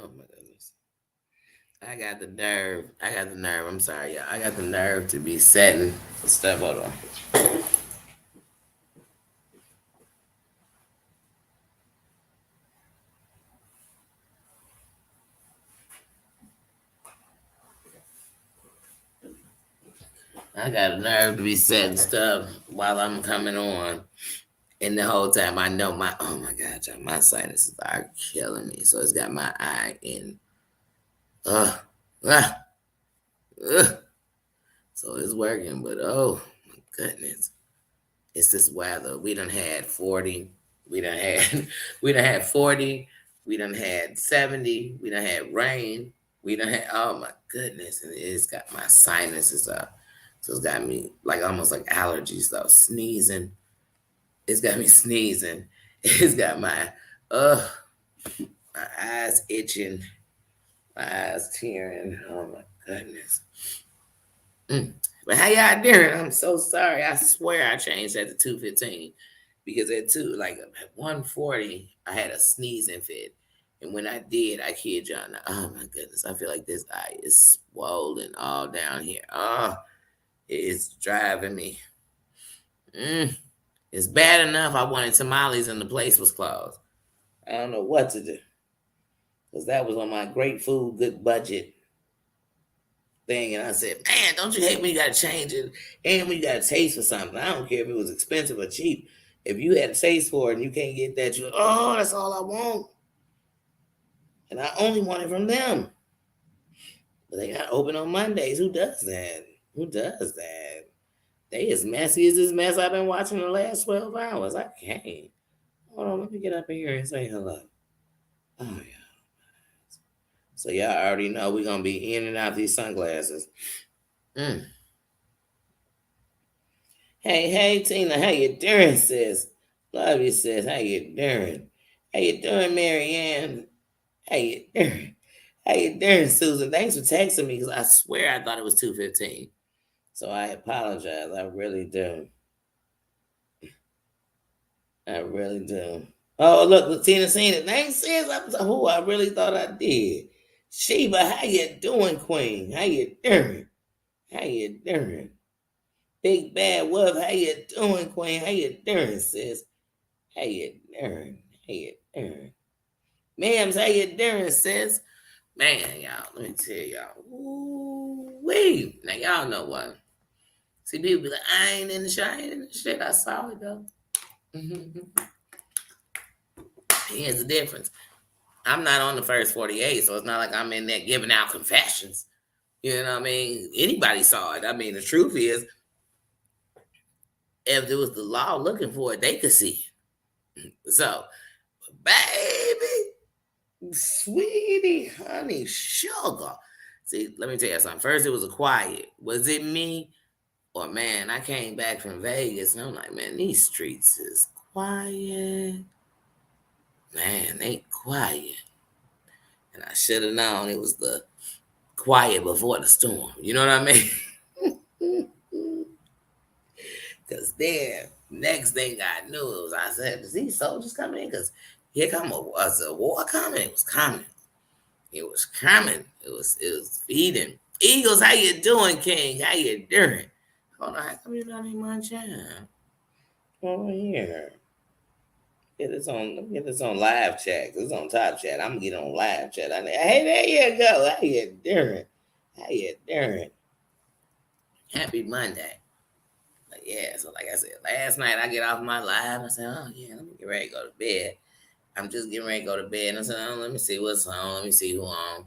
Oh my goodness. I got the nerve. I got the nerve. I'm sorry, y'all. I got the nerve to be setting stuff. Hold on. I got the nerve to be setting stuff while I'm coming on. And the whole time I know oh my God, y'all, my sinuses are killing me. So it's got my eye in, uh, ah, uh. So it's working, but oh my goodness. It's this weather. We done had 40. We done had we done had 40. We done had 70. We done had rain. We done had oh my goodness. And it's got my sinuses up. So it's got me like almost like allergies though. Sneezing. It's got me sneezing. It's got my eyes itching, my eyes tearing. Oh my goodness. Mm. But how y'all doing? I'm so sorry. I swear I changed that to 215 because at 140 I had a sneezing fit. And when I did, I kid y'all not, oh my goodness, I feel like this eye is swollen all down here. Oh, it's driving me. Mm. It's bad enough I wanted tamales and the place was closed. I don't know what to do because that was on my great food, good budget thing. And I said, man, don't you hate when you got to change it and when you got to taste for something? I don't care if it was expensive or cheap. If you had a taste for it and you can't get that, oh, that's all I want. And I only want it from them. But they got open on Mondays. Who does that? Who does that? They as messy as this mess I've been watching the last 12 hours. I can't. Hold on, let me get up in here and say hello. Oh, yeah. So y'all already know we're going to be in and out these sunglasses. Mm. Hey, Tina, how you doing, sis? Love you, sis. How you doing? How you doing, Marianne? How you doing? How you doing, Susan? Thanks for texting me because I swear I thought it was 215. So I apologize. I really do. I really do. Oh, look, Tina seen it. Thanks, sis. I really thought I did. Sheba, how you doing, Queen? How you doing? How you doing? Big Bad Wolf, how you doing, Queen? How you doing, sis? How you doing? How you doing? Ma'ams, how you doing, sis? Man, y'all, let me tell y'all. Ooh-wee. Now, y'all know what? See, people be like, I ain't in the shit. I ain't in the shit. I saw it, though. Here's the difference. I'm not on the first 48, so it's not like I'm in there giving out confessions. You know what I mean? Anybody saw it. I mean, the truth is, if there was the law looking for it, they could see it. So, baby, sweetie, honey, sugar. See, let me tell you something. First, it was a quiet. Was it me? Or, man, I came back from Vegas and I'm like, man, these streets is quiet. Man, they quiet. And I should have known it was the quiet before the storm. You know what I mean? Because then, next thing I knew, I said, is these soldiers coming in? Because here come a war coming. It was coming. It was coming. It was feeding. Eagles, how you doing, King? How you doing? Hold on, how come you're not in my chat? Over here. Let me get this on live chat. It's on top chat. I'm gonna get on live chat. Hey, there you go. How you doing? How you doing? Happy Monday. But yeah, so like I said, last night I get off my live. I said, oh yeah, let me get ready to go to bed. I'm just getting ready to go to bed. And I said, oh, let me see what's on. Let me see who on.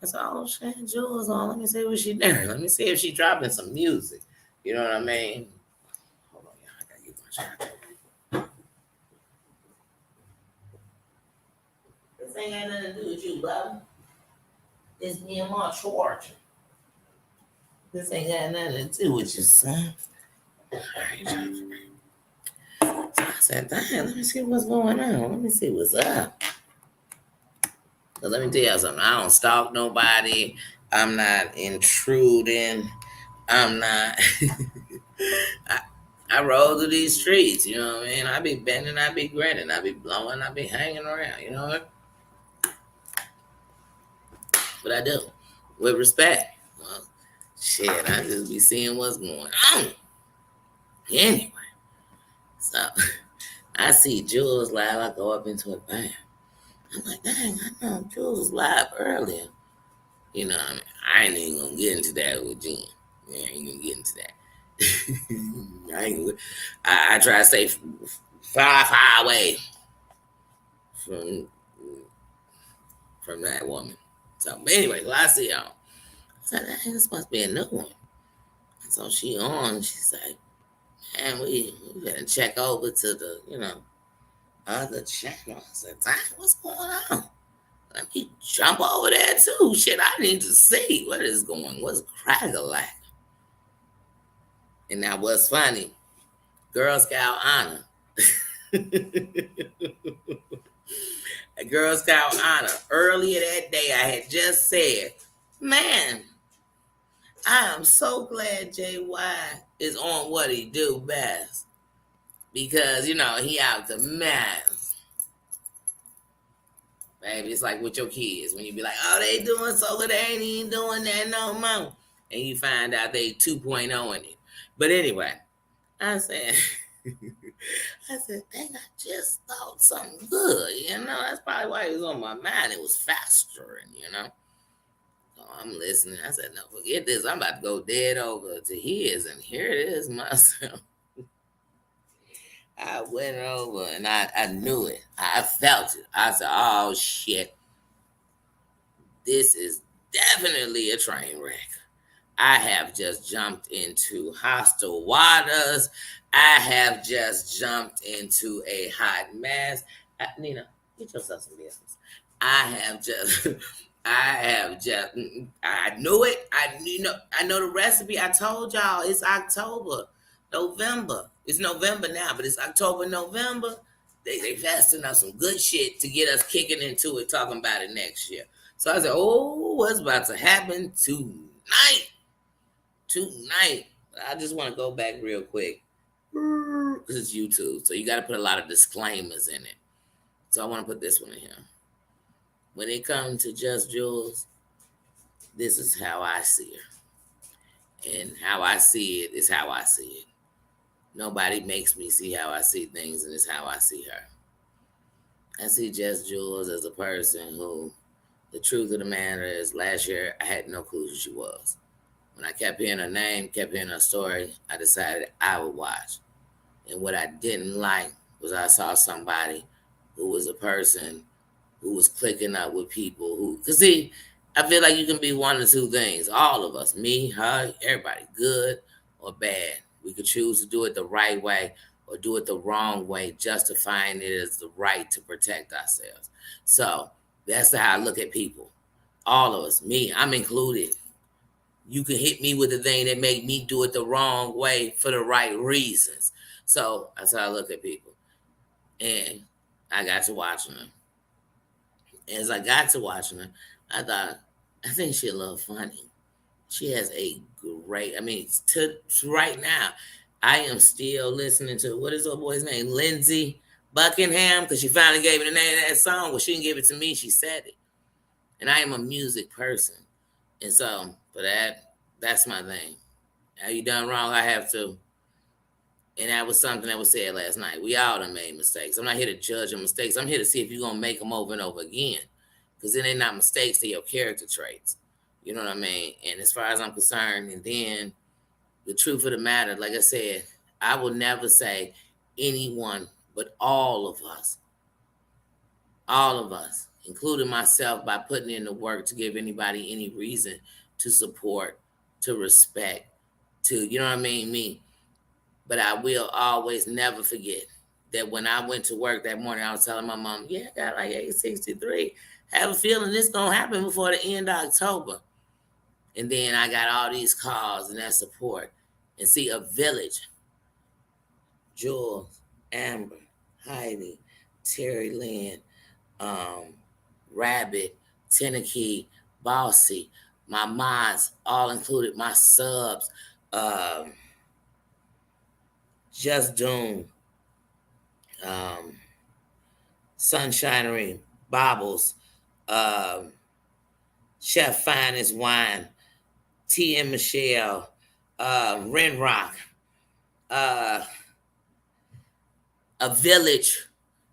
I said, oh, Shan Jules on. Let me see what she doing. Let me see if she dropping some music. You know what I mean? Hold on, y'all. I gotta get my charger. This ain't got nothing to do with you, Bubba. It's me and my charger. This ain't got nothing to do with you, son. All right, y'all. So I said, dang, let me see what's going on. Let me see what's up. So let me tell you something. I don't stalk nobody. I'm not intruding. I'm not. I, I roll through these streets. You know what I mean? I be bending. I be grinning. I be blowing. I be hanging around. You know what? But I do, with respect. Well, shit, I just be seeing what's going on. Anyway, so I see Jules live. I go up into a bam. I'm like, dang, I know Jules was live earlier. You know, I ain't even gonna get into that with Jen. Yeah, I ain't gonna get into that. I try to stay far away from that woman. So, but anyway, well, I see y'all. I said, hey, this must be a new one. So she on, she's like, man, we gotta check over to the, other channel. I said, dang, what's going on? Let me jump over there too. Shit, I need to see what is going, what's cracker like. And now what's funny, Girl Scout honor. A Girl Scout honor. Earlier that day, I had just said, man, I am so glad JY is on what he do best. Because, he out the mess. Baby, it's like with your kids. When you be like, oh, they doing so good, they ain't even doing that no more. And you find out they 2.0 in it. But anyway, I said, dang, I just thought something good. That's probably why it was on my mind. It was faster, So I'm listening. I said, no, forget this. I'm about to go dead over to his, and here it is myself. I went over and I knew it. I felt it. I said, oh shit. This is definitely a train wreck. I have just jumped into hostile waters. I have just jumped into a hot mess. Nina, get yourself some business. I knew it. I know the recipe. I told y'all it's October, November. It's November now, but it's October, November. They fasting up some good shit to get us kicking into it, talking about it next year. So I said, oh, what's about to happen tonight? I just want to go back real quick because it's YouTube, so you got to put a lot of disclaimers in it. So I want to put this one in here. When it comes to Just Jules, this is how I see her, and how I see it is how I see it. Nobody makes me see how I see things, and it's how I see her. I see Just Jules as a person who, the truth of the matter is, last year I had no clue who she was. When I kept hearing her name, kept hearing her story, I decided I would watch. And what I didn't like was I saw somebody who was a person who was clicking up with people who, because see, I feel like you can be one of two things. All of us, me, her, everybody, good or bad. We could choose to do it the right way or do it the wrong way, justifying it as the right to protect ourselves. So that's how I look at people. All of us, me, I'm included. You can hit me with a thing that make me do it the wrong way for the right reasons. So that's how I look at people. And I got to watching her. As I got to watching her, I thought, I think she's a little funny. She has a great, to right now, I am still listening to, what is her boy's name? Lindsey Buckingham, because she finally gave me the name of that song. Well, she didn't give it to me, she said it. And I am a music person. And so, for that's my thing. Have you done wrong? I have to. And that was something that was said last night. We all done made mistakes. I'm not here to judge your mistakes. I'm here to see if you're going to make them over and over again. Because then they're not mistakes, they're your character traits. You know what I mean? And as far as I'm concerned, and then the truth of the matter, like I said, I will never say anyone, but all of us, including myself, by putting in the work to give anybody any reason to support, to respect, to, you know what I mean, me. But I will always never forget that when I went to work that morning, I was telling my mom, yeah, I got like 863. I have a feeling this going to happen before the end of October. And then I got all these calls and that support. And see, a village, Jules, Amber, Heidi, Terry Lynn, Rabbit, Tennekey, Bossy, my mods, all included, my subs, Just Doom, Sunshinery, Bobbles, Chef Finest Wine, T and Michelle, Renrock, uh, a village,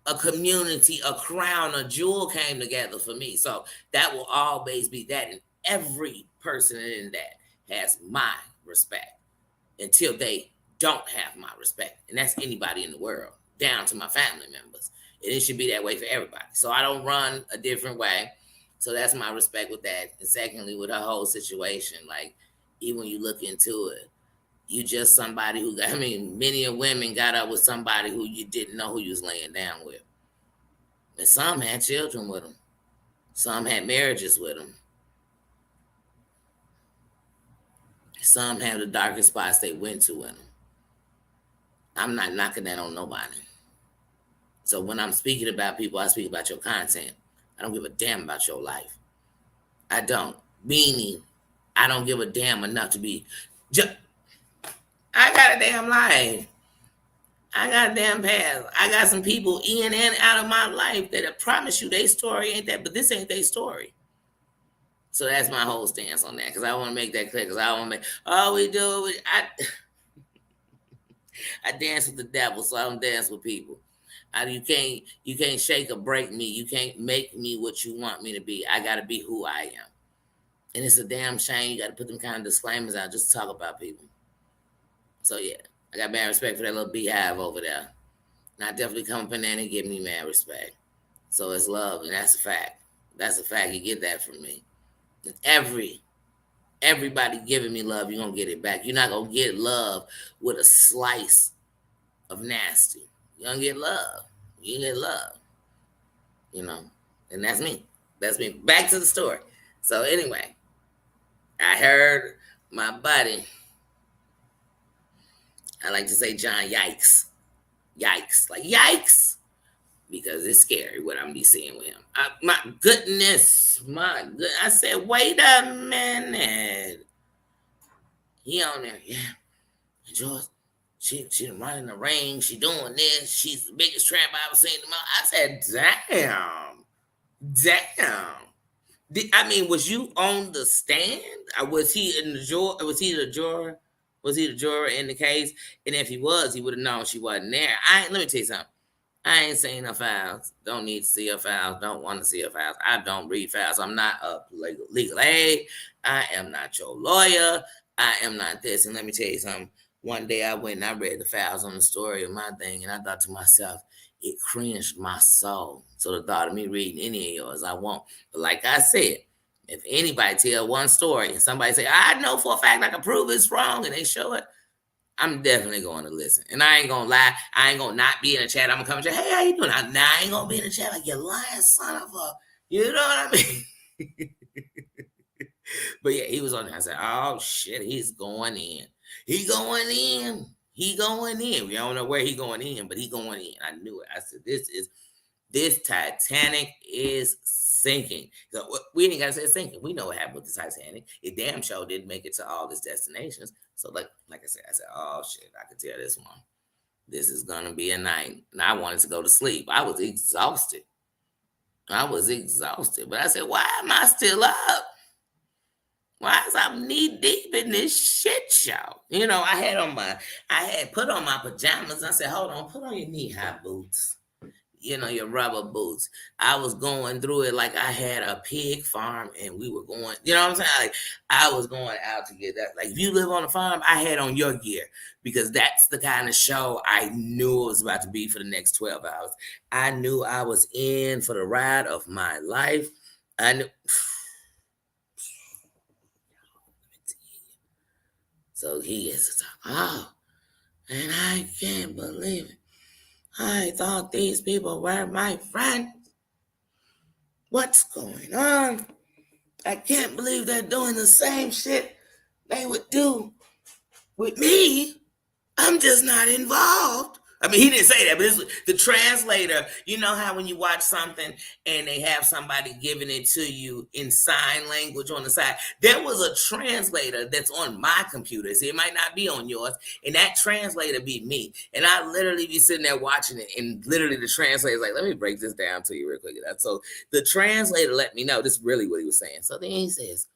a community, a crown, a jewel came together for me. So that will always be that. And every person in that has my respect until they don't have my respect. And that's anybody in the world, down to my family members. And it should be that way for everybody. So I don't run a different way. So that's my respect with that. And secondly, with her whole situation, like, even when you look into it, you just somebody who, I mean, many of women got up with somebody who you didn't know who you was laying down with. And some had children with them. Some had marriages with them. Some have the darkest spots they went to in them. I'm not knocking that on nobody. So when I'm speaking about people, I speak about your content. I don't give a damn about your life. I don't. Meaning, I don't give a damn enough to be. I got a damn life. I got a damn past. I got some people in and out of my life that I promise you their story ain't that, but this ain't their story. So that's my whole stance on that, because I want to make that clear. Because I want to make, I dance with the devil, so I don't dance with people. You can't shake or break me. You can't make me what you want me to be. I got to be who I am. And it's a damn shame you got to put them kind of disclaimers out just to talk about people. So yeah, I got mad respect for that little beehive over there. And I definitely come up in there and give me mad respect. So it's love, and that's a fact. That's a fact. You get that from me. And everybody giving me love, you're gonna get it back. You're not gonna get love with a slice of nasty. You're gonna get love. You get love. You know, and that's me. That's me. Back to the story. So anyway, I heard my buddy, I like to say John Yikes. Yikes. Like yikes. Because it's scary what I'm be seeing with him. My goodness. I said, wait a minute. He on there, yeah. George, she running the ring. She doing this. She's the biggest tramp I ever seen. I said, damn. I mean, was you on the stand? Or was he in the juror? Was he the juror? Was he the juror in the case? And if he was, he would have known she wasn't there. Let me tell you something. I ain't seen her files. Don't need to see her files. Don't want to see her files. I don't read files. I'm not a legal aid. I am not your lawyer. I am not this. And let me tell you something. One day I went and I read the files on the story of my thing, and I thought to myself, it cringed my soul. So the thought of me reading any of yours, I won't. But like I said, if anybody tell one story and somebody say, I know for a fact I can prove it's wrong, and they show it, I'm definitely going to listen. And I ain't going to lie. I ain't going to not be in the chat. I'm going to come and say, hey, how you doing? I ain't going to be in the chat like you lying son of a, you know what I mean? But yeah, he was on there. I said, oh shit, he's going in. He going in. He going in. We don't know where he going in, but he going in. I knew it. I said, this Titanic is sinking. So we ain't got to say it's sinking. We know what happened with the Titanic. It damn sure didn't make it to all its destinations. So like I said, oh shit, I could tell this one. This is gonna be a night. And I wanted to go to sleep. I was exhausted. But I said, why am I still up? Why is I knee deep in this shit show? You know, I had put on my pajamas. I said, hold on, put on your knee-high boots. You know, your rubber boots. I was going through it like I had a pig farm and we were going, you know what I'm saying? Like I was going out to get that. Like if you live on a farm, I had on your gear because that's the kind of show I knew it was about to be for the next 12 hours. I knew I was in for the ride of my life. I knew. So he is, oh, and I can't believe it. I thought these people were my friends. What's going on? I can't believe they're doing the same shit they would do with me. I'm just not involved. I mean, he didn't say that, but this, the translator, you know how when you watch something and they have somebody giving it to you in sign language on the side, there was a translator that's on my computer. See, it might not be on yours, and that translator be me. And I literally be sitting there watching it, and literally the translator's like, let me break this down to you real quick. So the translator let me know this is really what he was saying. So then he says,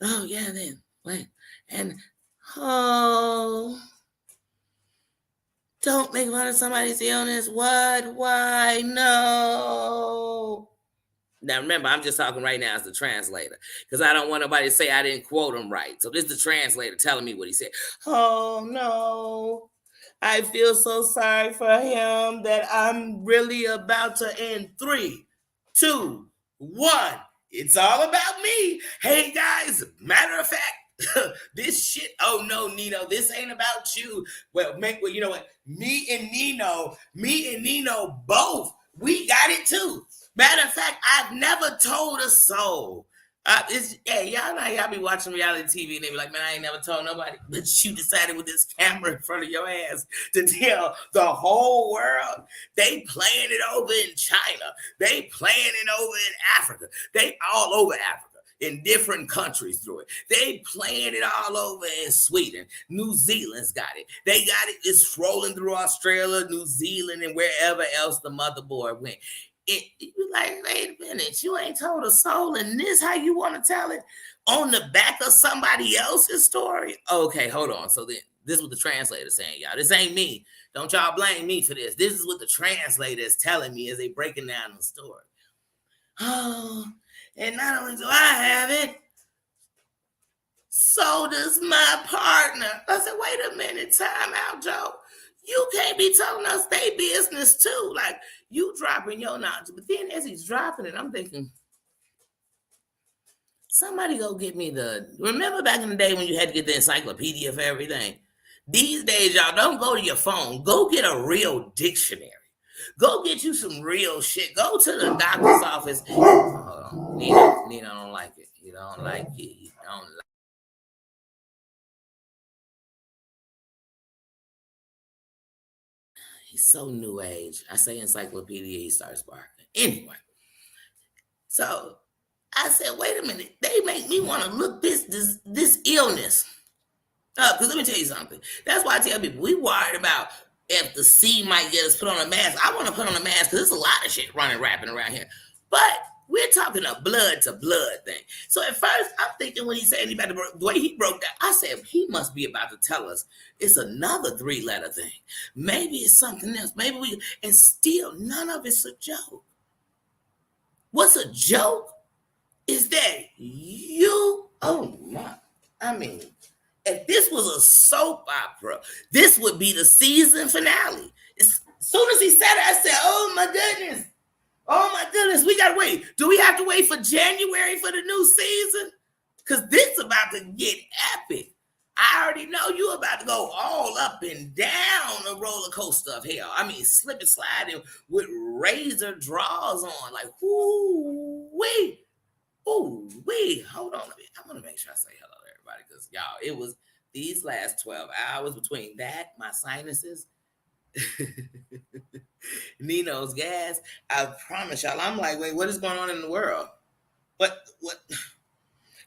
oh, yeah, then, wait, and, oh... Don't make fun of somebody's illness. What? Why? No. Now remember, I'm just talking right now as the translator because I don't want nobody to say I didn't quote him right. So this is the translator telling me what he said. Oh no. I feel so sorry for him that I'm really about to end 3, 2, 1. It's all about me. Hey guys, matter of fact, this shit, oh no, Nino, this ain't about you. Well, you know what? Me and Nino both, we got it too. Matter of fact, I've never told a soul. Y'all know y'all be watching reality TV and they be like, man, I ain't never told nobody. But you decided with this camera in front of your ass to tell the whole world. They playing it over in China. They playing it over in Africa. They all over Africa. In different countries through it. They playing it all over in Sweden. New Zealand's got it. They got it. It's rolling through Australia, New Zealand, and wherever else the motherboard went. You like, wait a minute, you ain't told a soul, and this how you want to tell it on the back of somebody else's story? Okay, hold on. So then this is what the translator saying, y'all. This ain't me. Don't y'all blame me for this. This is what the translator is telling me as they breaking down the story. Oh, and not only do I have it, so does my partner. I said, wait a minute, time out, Joe. You can't be telling us they business too. Like, you dropping your knowledge. But then as he's dropping it, I'm thinking, somebody go get me remember back in the day when you had to get the encyclopedia for everything? These days, y'all, don't go to your phone. Go get a real dictionary. Go get you some real shit. Go to the doctor's office. Nina don't like it. You don't like it. You don't like it. He's so new age. I say encyclopedia, he starts barking. Anyway, so I said, wait a minute. They make me want to look this illness up. Because let me tell you something. That's why I tell people, we worried about if the C might get us put on a mask. I want to put on a mask because there's a lot of shit rapping around here. But we're talking a blood to blood thing. So at first, I'm thinking when he said about the way he broke that, I said, he must be about to tell us it's another 3-letter thing. Maybe it's something else. And still, none of it's a joke. What's a joke is that oh my, I mean, if this was a soap opera, this would be the season finale. As soon as he said it, I said, oh my goodness. Oh my goodness, we gotta wait. Do we have to wait for January for the new season? Because this is about to get epic. I already know you about to go all up and down a roller coaster of hell. I mean, slip and sliding with razor draws on. Like, ooh-wee. Ooh-wee. Hold on. I want to make sure I say hello to everybody because, y'all, it was these last 12 hours between that, my sinuses, Nino's gas. I promise y'all, I'm like, wait, what is going on in the world? What?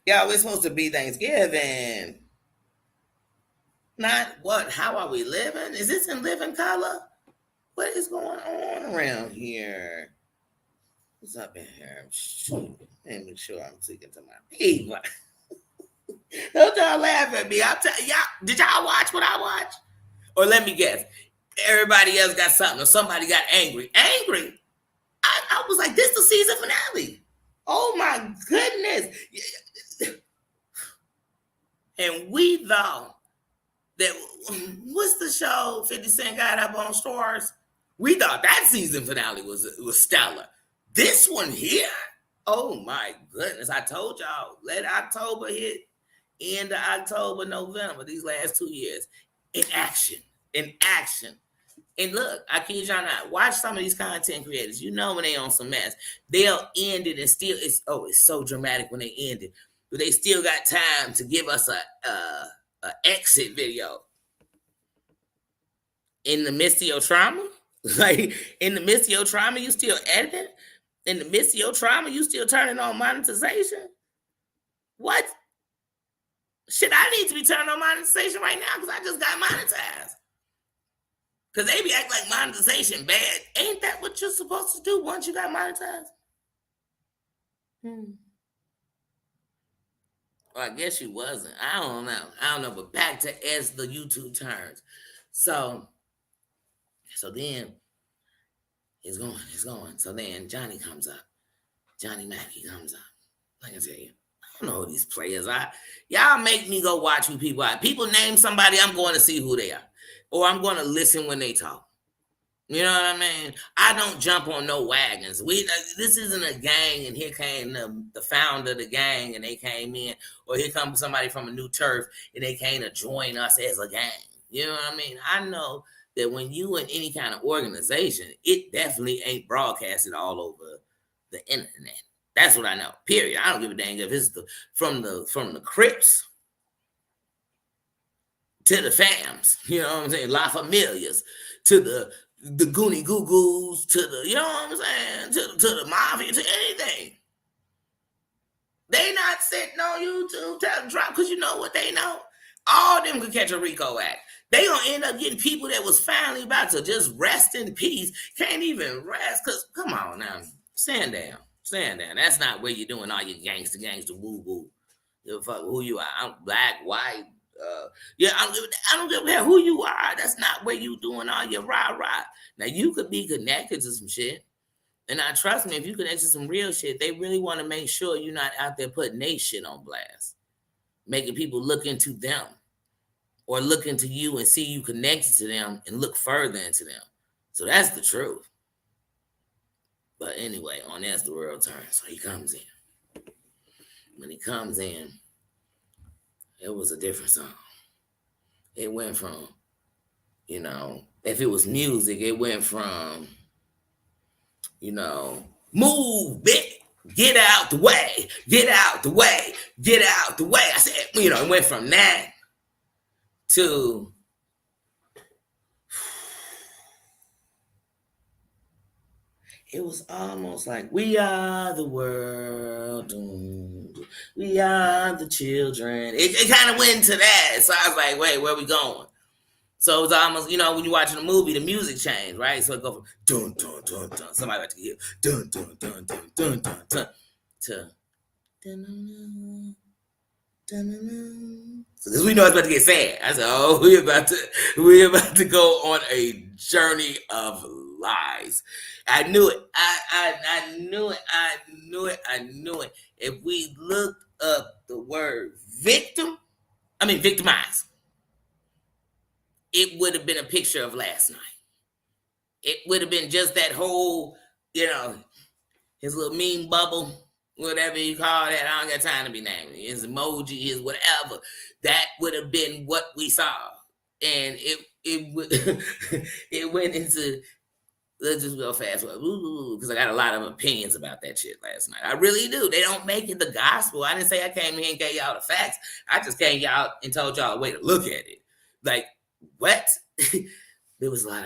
Y'all, we're supposed to be Thanksgiving. Not what? How are we living? Is this in living color? What is going on around here? What's up in here? Shoot. Let me make sure I'm speaking to my people. Don't y'all laugh at me. I'll tell y'all, did y'all watch what I watched? Or let me guess. Everybody else got something, or somebody got angry. Angry? I was like, this is the season finale. Oh my goodness. And we thought that, what's the show 50 Cent got up on Stars? We thought that season finale was stellar. This one here? Oh my goodness. I told y'all, let October hit, end of October, November, these last 2 years. In action. And look, I kid y'all not. Watch some of these content creators. You know when they on some mess, they'll end it and still it's so dramatic when they end it, but they still got time to give us a exit video. In the midst of your trauma? Like, in the midst of your trauma, you still editing? In the midst of your trauma, you still turning on monetization? What? Shit, I need to be turning on monetization right now because I just got monetized. Because they be acting like monetization bad. Ain't that what you're supposed to do once you got monetized? Well, I guess you wasn't. I don't know. But back to as the YouTube turns. So then it's going. So then Johnny comes up. Johnny Mackey comes up. Like I tell you, I don't know who these players are. Y'all make me go watch who people are. People name somebody, I'm going to see who they are. Or I'm going to listen when they talk. You know what I mean? I don't jump on no wagons. This isn't a gang, and here came the founder of the gang, and they came in, or here comes somebody from a new turf, and they came to join us as a gang. You know what I mean? I know that when you in any kind of organization, it definitely ain't broadcasted all over the internet. That's what I know. Period. I don't give a dang if it's from the Crips to the Fams. You know what I'm saying? La Familias to the Goonie Goo Goos to the, you know what I'm saying, to the mafia, to anything. They not sitting on YouTube telling drop because you know what they know? All of them could catch a RICO act. They gonna end up getting people that was finally about to just rest in peace, can't even rest, because come on now, stand down. That's not where you're doing all your gangster woo-woo. Give a fuck who you are. I'm black, white, I don't give a damn who you are. That's not where you doing all your rah-rah. Now, you could be connected to some shit. And now, trust me, if you connect to some real shit, they really want to make sure you're not out there putting their shit on blast. Making people look into them. Or look into you and see you connected to them and look further into them. So that's the truth. But anyway, on As the World Turns, so he comes in. When he comes in, it was a different song. It went from, if it was music, it went from, move, bitch, get out the way, get out the way, get out the way. I said, it went from that to it was almost like we are the world, we are the children. It kind of went into that. So I was like, wait, where are we going? So it was almost, when you're watching a movie, the music changed, right? So it go from dun dun dun dun, somebody about to hear dun dun dun dun dun dun dun to dun dun dun. So this we know it's about to get sad. I said, oh, we're about to go on a journey of lies. I knew it. I knew it. If we looked up the word victimize, it would have been a picture of last night. It would have been just that whole, his little meme bubble, whatever you call that. I don't got time to be naming his emoji, his whatever. That would have been what we saw, and it went into. Let's just go fast because I got a lot of opinions about that shit last night. I really do. They don't make it the gospel. I didn't say I came here and gave y'all the facts. I just came y'all and told y'all a way to look at it. Like, what? It was like,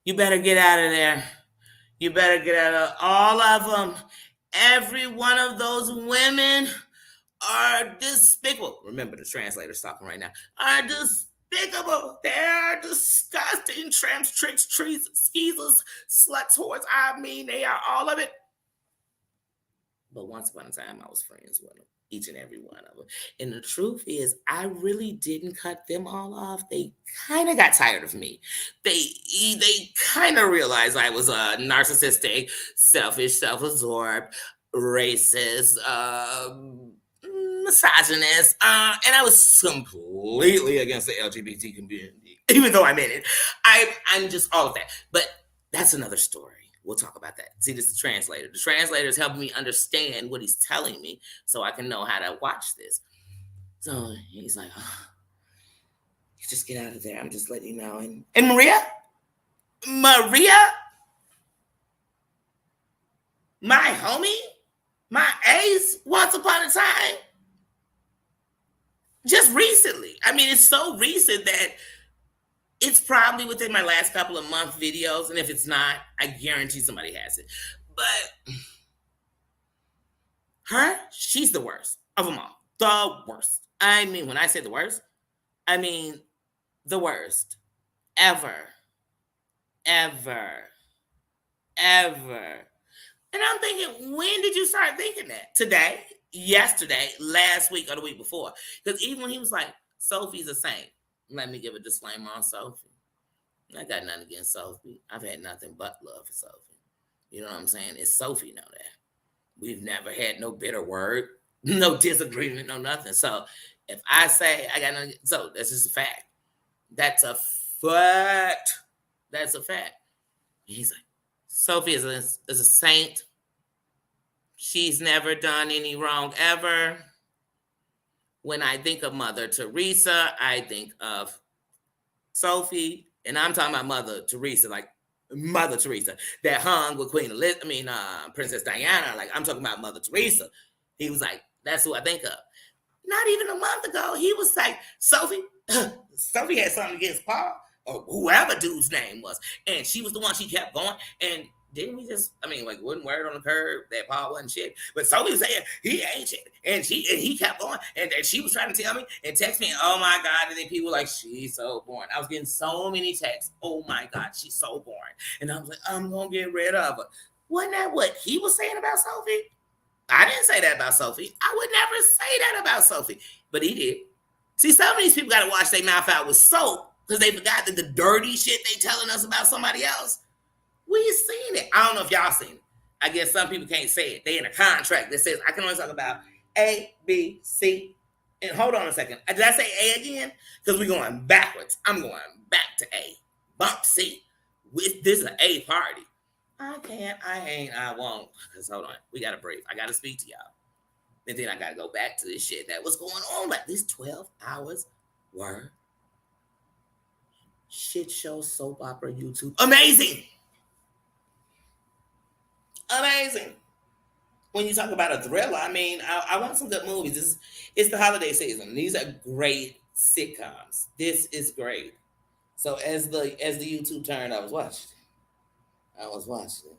you better get out of there. You better get out of all of them. Every one of those women are despicable. Remember, the translator's talking right now. Are despicable. They're disgusting tramps, tricks, trees, skeezers, sluts, whores. I mean, they are all of it. But once upon a time, I was friends with them, each and every one of them. And the truth is, I really didn't cut them all off. They kind of got tired of me. They kind of realized I was a narcissistic, selfish, self-absorbed, racist, misogynist, and I was completely against the LGBT community, even though I'm in it. I'm just all of that. But that's another story. We'll talk about that. See, this is the translator. The translator is helping me understand what he's telling me so I can know how to watch this. So he's like, you just get out of there. I'm just letting you know. And Maria, my homie, my ace, once upon a time, just recently. I mean, it's so recent that It's probably within my last couple of month videos, and if it's not, I guarantee somebody has it. But her, she's the worst of them all. The worst. I mean, when I say the worst, I mean the worst ever, ever, ever. And I'm thinking, when did you start thinking that? Today, yesterday, last week, or the week before? Because even when he was like, Sophie's a saint, let me give a disclaimer on Sophie. I got nothing against Sophie. I've had nothing but love for Sophie. You know what I'm saying? It's Sophie know that. We've never had no bitter word, no disagreement, no nothing. So if I say I got nothing, so that's just a fact. That's a fact. That's a fact. He's like, Sophie is a saint. She's never done any wrong ever. When I think of Mother Teresa, I think of Sophie, and I'm talking about Mother Teresa, like Mother Teresa that hung with Queen Elizabeth. I mean, Princess Diana. Like I'm talking about Mother Teresa. He was like, that's who I think of. Not even a month ago, he was like, Sophie, Sophie had something against Paul or whoever dude's name was, and she was the one she kept going. And didn't we just? I mean, like, wasn't word on the curb that Paul wasn't shit, but Sophie was saying he ain't shit, and he kept going, and she was trying to tell me and text me, oh my god, and then people were like, she's so boring. I was getting so many texts, oh my god, she's so boring, and I was like, I'm gonna get rid of her. Wasn't that what he was saying about Sophie? I didn't say that about Sophie. I would never say that about Sophie, but he did. See, some of these people got to wash their mouth out with soap because they forgot that the dirty shit they telling us about somebody else. We seen it. I don't know if y'all seen it. I guess some people can't say it. They in a contract that says I can only talk about A, B, C. And hold on a second. Did I say A again? Because we're going backwards. I'm going back to A. Bump C. This is an A party. I can't, I ain't, I won't. Because hold on, we gotta breathe. I gotta speak to y'all. And then I gotta go back to this shit that was going on. Like these 12 hours were shit show, soap opera, YouTube. Amazing. Amazing. When you talk about a thriller, I mean, I want some good movies. It's the holiday season. These are great sitcoms. This is great. So as the YouTube turned, I was watching. I was watching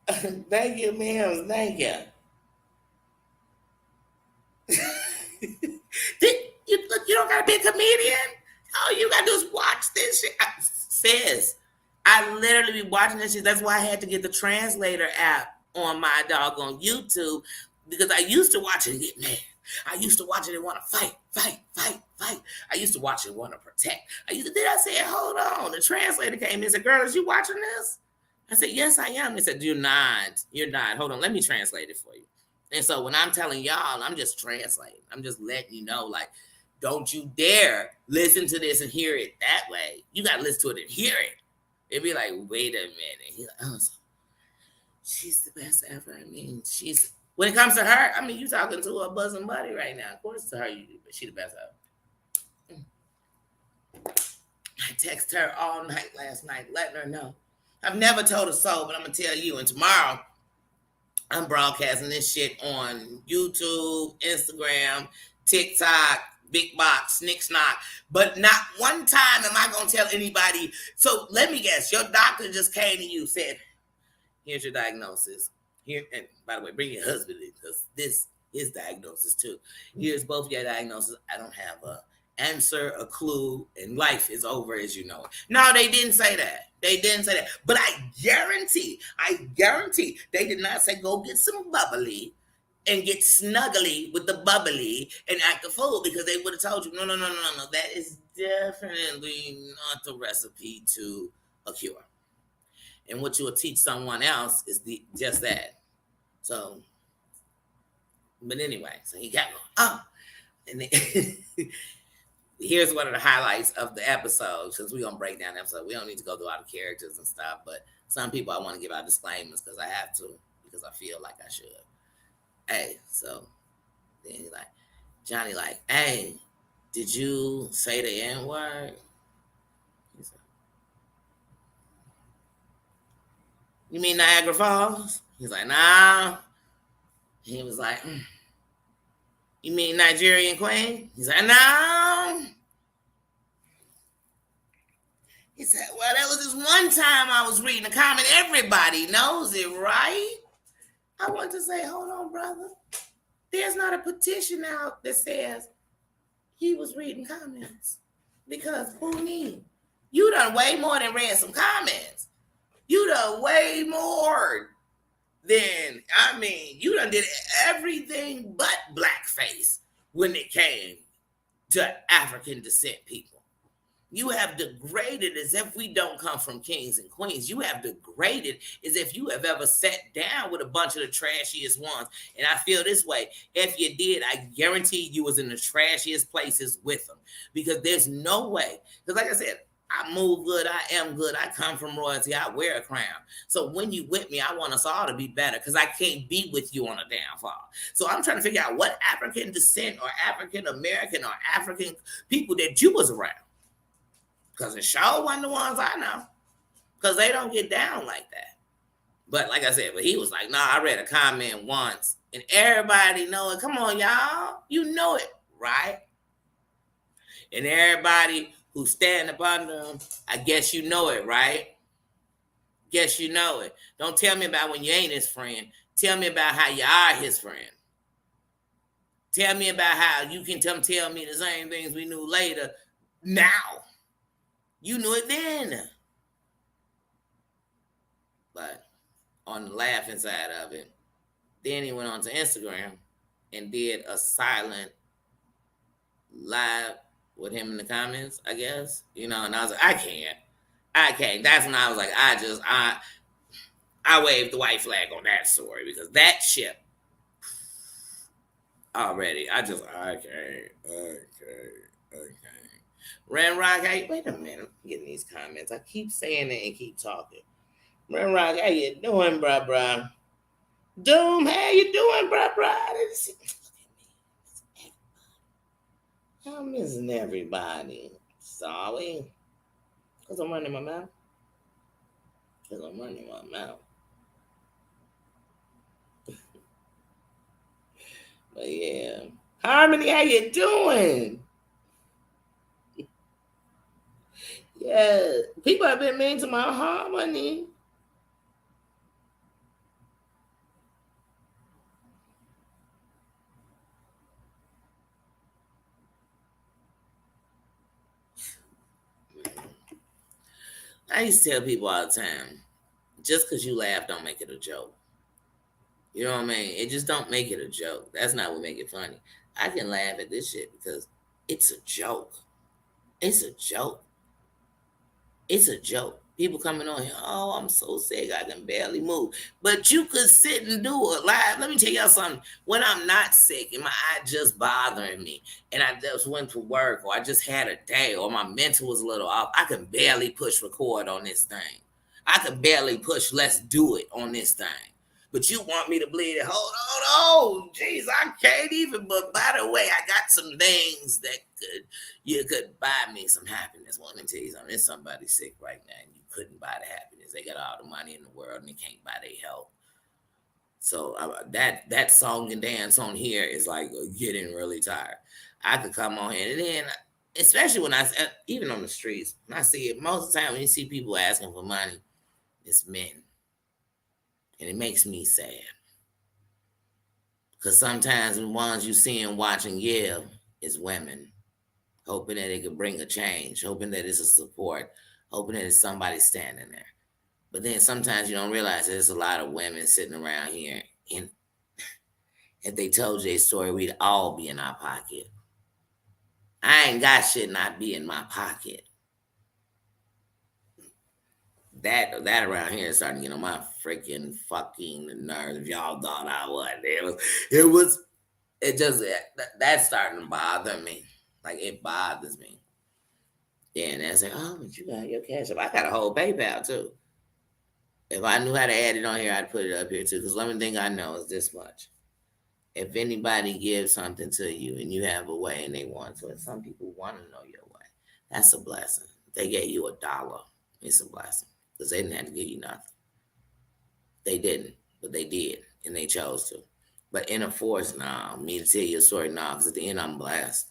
it. Thank you, ma'am. Thank you. You don't gotta be a comedian. All you gotta do is watch this shit. Sis, I literally be watching this shit. That's why I had to get the translator app on my doggone YouTube because I used to watch it and get mad. I used to watch it and want to fight, fight, fight, fight. I used to watch it and want to protect. Then I said, hold on. The translator came in and said, girl, is you watching this? I said, yes, I am. They said, you're not. You're not. Hold on. Let me translate it for you. And so when I'm telling y'all, I'm just translating. I'm just letting you know, like, don't you dare listen to this and hear it that way. You got to listen to it and hear it. It'd be like, wait a minute. He's like, oh, she's the best ever. I mean, when it comes to her, I mean, you talking to a bosom buddy right now. Of course, to her, she the best ever. I texted her all night last night, letting her know. I've never told a soul, but I'm going to tell you. And tomorrow, I'm broadcasting this shit on YouTube, Instagram, TikTok, Big Box, Snick Snock. But not one time am I going to tell anybody. So let me guess. Your doctor just came to you, said, here's your diagnosis. Here, and by the way, bring your husband in because this is diagnosis too. Here's both your diagnoses. I don't have a answer, a clue, and life is over as you know it. No, they didn't say that. They didn't say that. But I guarantee, they did not say go get some bubbly and get snuggly with the bubbly and act a fool because they would have told you, no. That is definitely not the recipe to a cure. And what you will teach someone else is just that. So, but anyway, so he got going. Oh, and then, here's one of the highlights of the episode. Since we're gonna break down the episode, we don't need to go through all the characters and stuff. But some people I want to give out disclaimers because I have to because I feel like I should. Hey, so then he's like, Johnny, like, hey, did you say the N word? He's like, you mean Niagara Falls? He's like, nah. He was like, You mean Nigerian queen? He said, no. He said, well, that was this one time I was reading a comment. Everybody knows it, right? I want to say, hold on, brother. There's not a petition out that says he was reading comments. Because who need? You done way more than read some comments. You done way more than, you done did everything but blackface when it came to African descent people. You have degraded as if we don't come from kings and queens. You have degraded as if you have ever sat down with a bunch of the trashiest ones. And I feel this way. If you did, I guarantee you was in the trashiest places with them. Because there's no way. Because like I said, I move good. I am good. I come from royalty. I wear a crown. So when you with me, I want us all to be better because I can't be with you on a downfall. So I'm trying to figure out what African descent or African American or African people that you was around. Because it sure wasn't the ones I know. Because they don't get down like that. But like I said, but he was like, nah, I read a comment once. And everybody know it. Come on, y'all. You know it, right? And everybody who's standing up under him, I guess you know it, right? Guess you know it. Don't tell me about when you ain't his friend. Tell me about how you are his friend. Tell me about how you can tell me the same things we knew later now. You knew it then. But on the laughing side of it, then he went on to Instagram and did a silent live with him in the comments, I guess. And I was like, I can't. That's when I was like, I waved the white flag on that story because that shit already, I can't. Ren Rock, wait a minute. I'm getting these comments. I keep saying it and keep talking. Ren Rock, how you doing, bruh? Doom, how you doing, bruh? I'm missing everybody. Sorry. Because I'm running my mouth. But yeah. Harmony, how you doing? Yeah, people have been mean to my Harmony. I used to tell people all the time, just because you laugh don't make it a joke. You know what I mean? It just don't make it a joke. That's not what make it funny. I can laugh at this shit because it's a joke. It's a joke. It's a joke. People coming on here, oh, I'm so sick, I can barely move. But you could sit and do it live. Let me tell y'all something. When I'm not sick and my eye just bothering me, and I just went to work, or I just had a day, or my mental was a little off, I can barely push record on this thing. I can barely push let's do it on this thing. But you want me to bleed it? Hold on, oh, jeez, I can't even. But by the way, I got some things that you could buy me some happiness. Well, let me tell you something. There's somebody sick right now, and you couldn't buy the happiness. They got all the money in the world, and they can't buy their health. So that song and dance on here is like getting really tired. I could come on here, and then especially when even on the streets, when I see it most of the time when you see people asking for money, it's men. And it makes me sad. Because sometimes the ones you see and watching give is women, hoping that it could bring a change, hoping that it's a support, hoping that it's somebody standing there. But then sometimes you don't realize there's a lot of women sitting around here. And if they told you a story, we'd all be in our pocket. I ain't got shit not be in my pocket. That around here is starting to get on my freaking fucking nerves. Y'all thought I was. It just that's starting to bother me. Like it bothers me. Yeah, and they say, oh, but you got your cash up. I got a whole PayPal too. If I knew how to add it on here, I'd put it up here too. Because the only thing I know is this much. If anybody gives something to you and you have a way and they want to, and some people want to know your way, that's a blessing. If they gave you $1, it's a blessing. Because they didn't have to give you nothing. They didn't, but they did, and they chose to. But in a force, nah, me to tell you a story, nah, because at the end I'm blessed.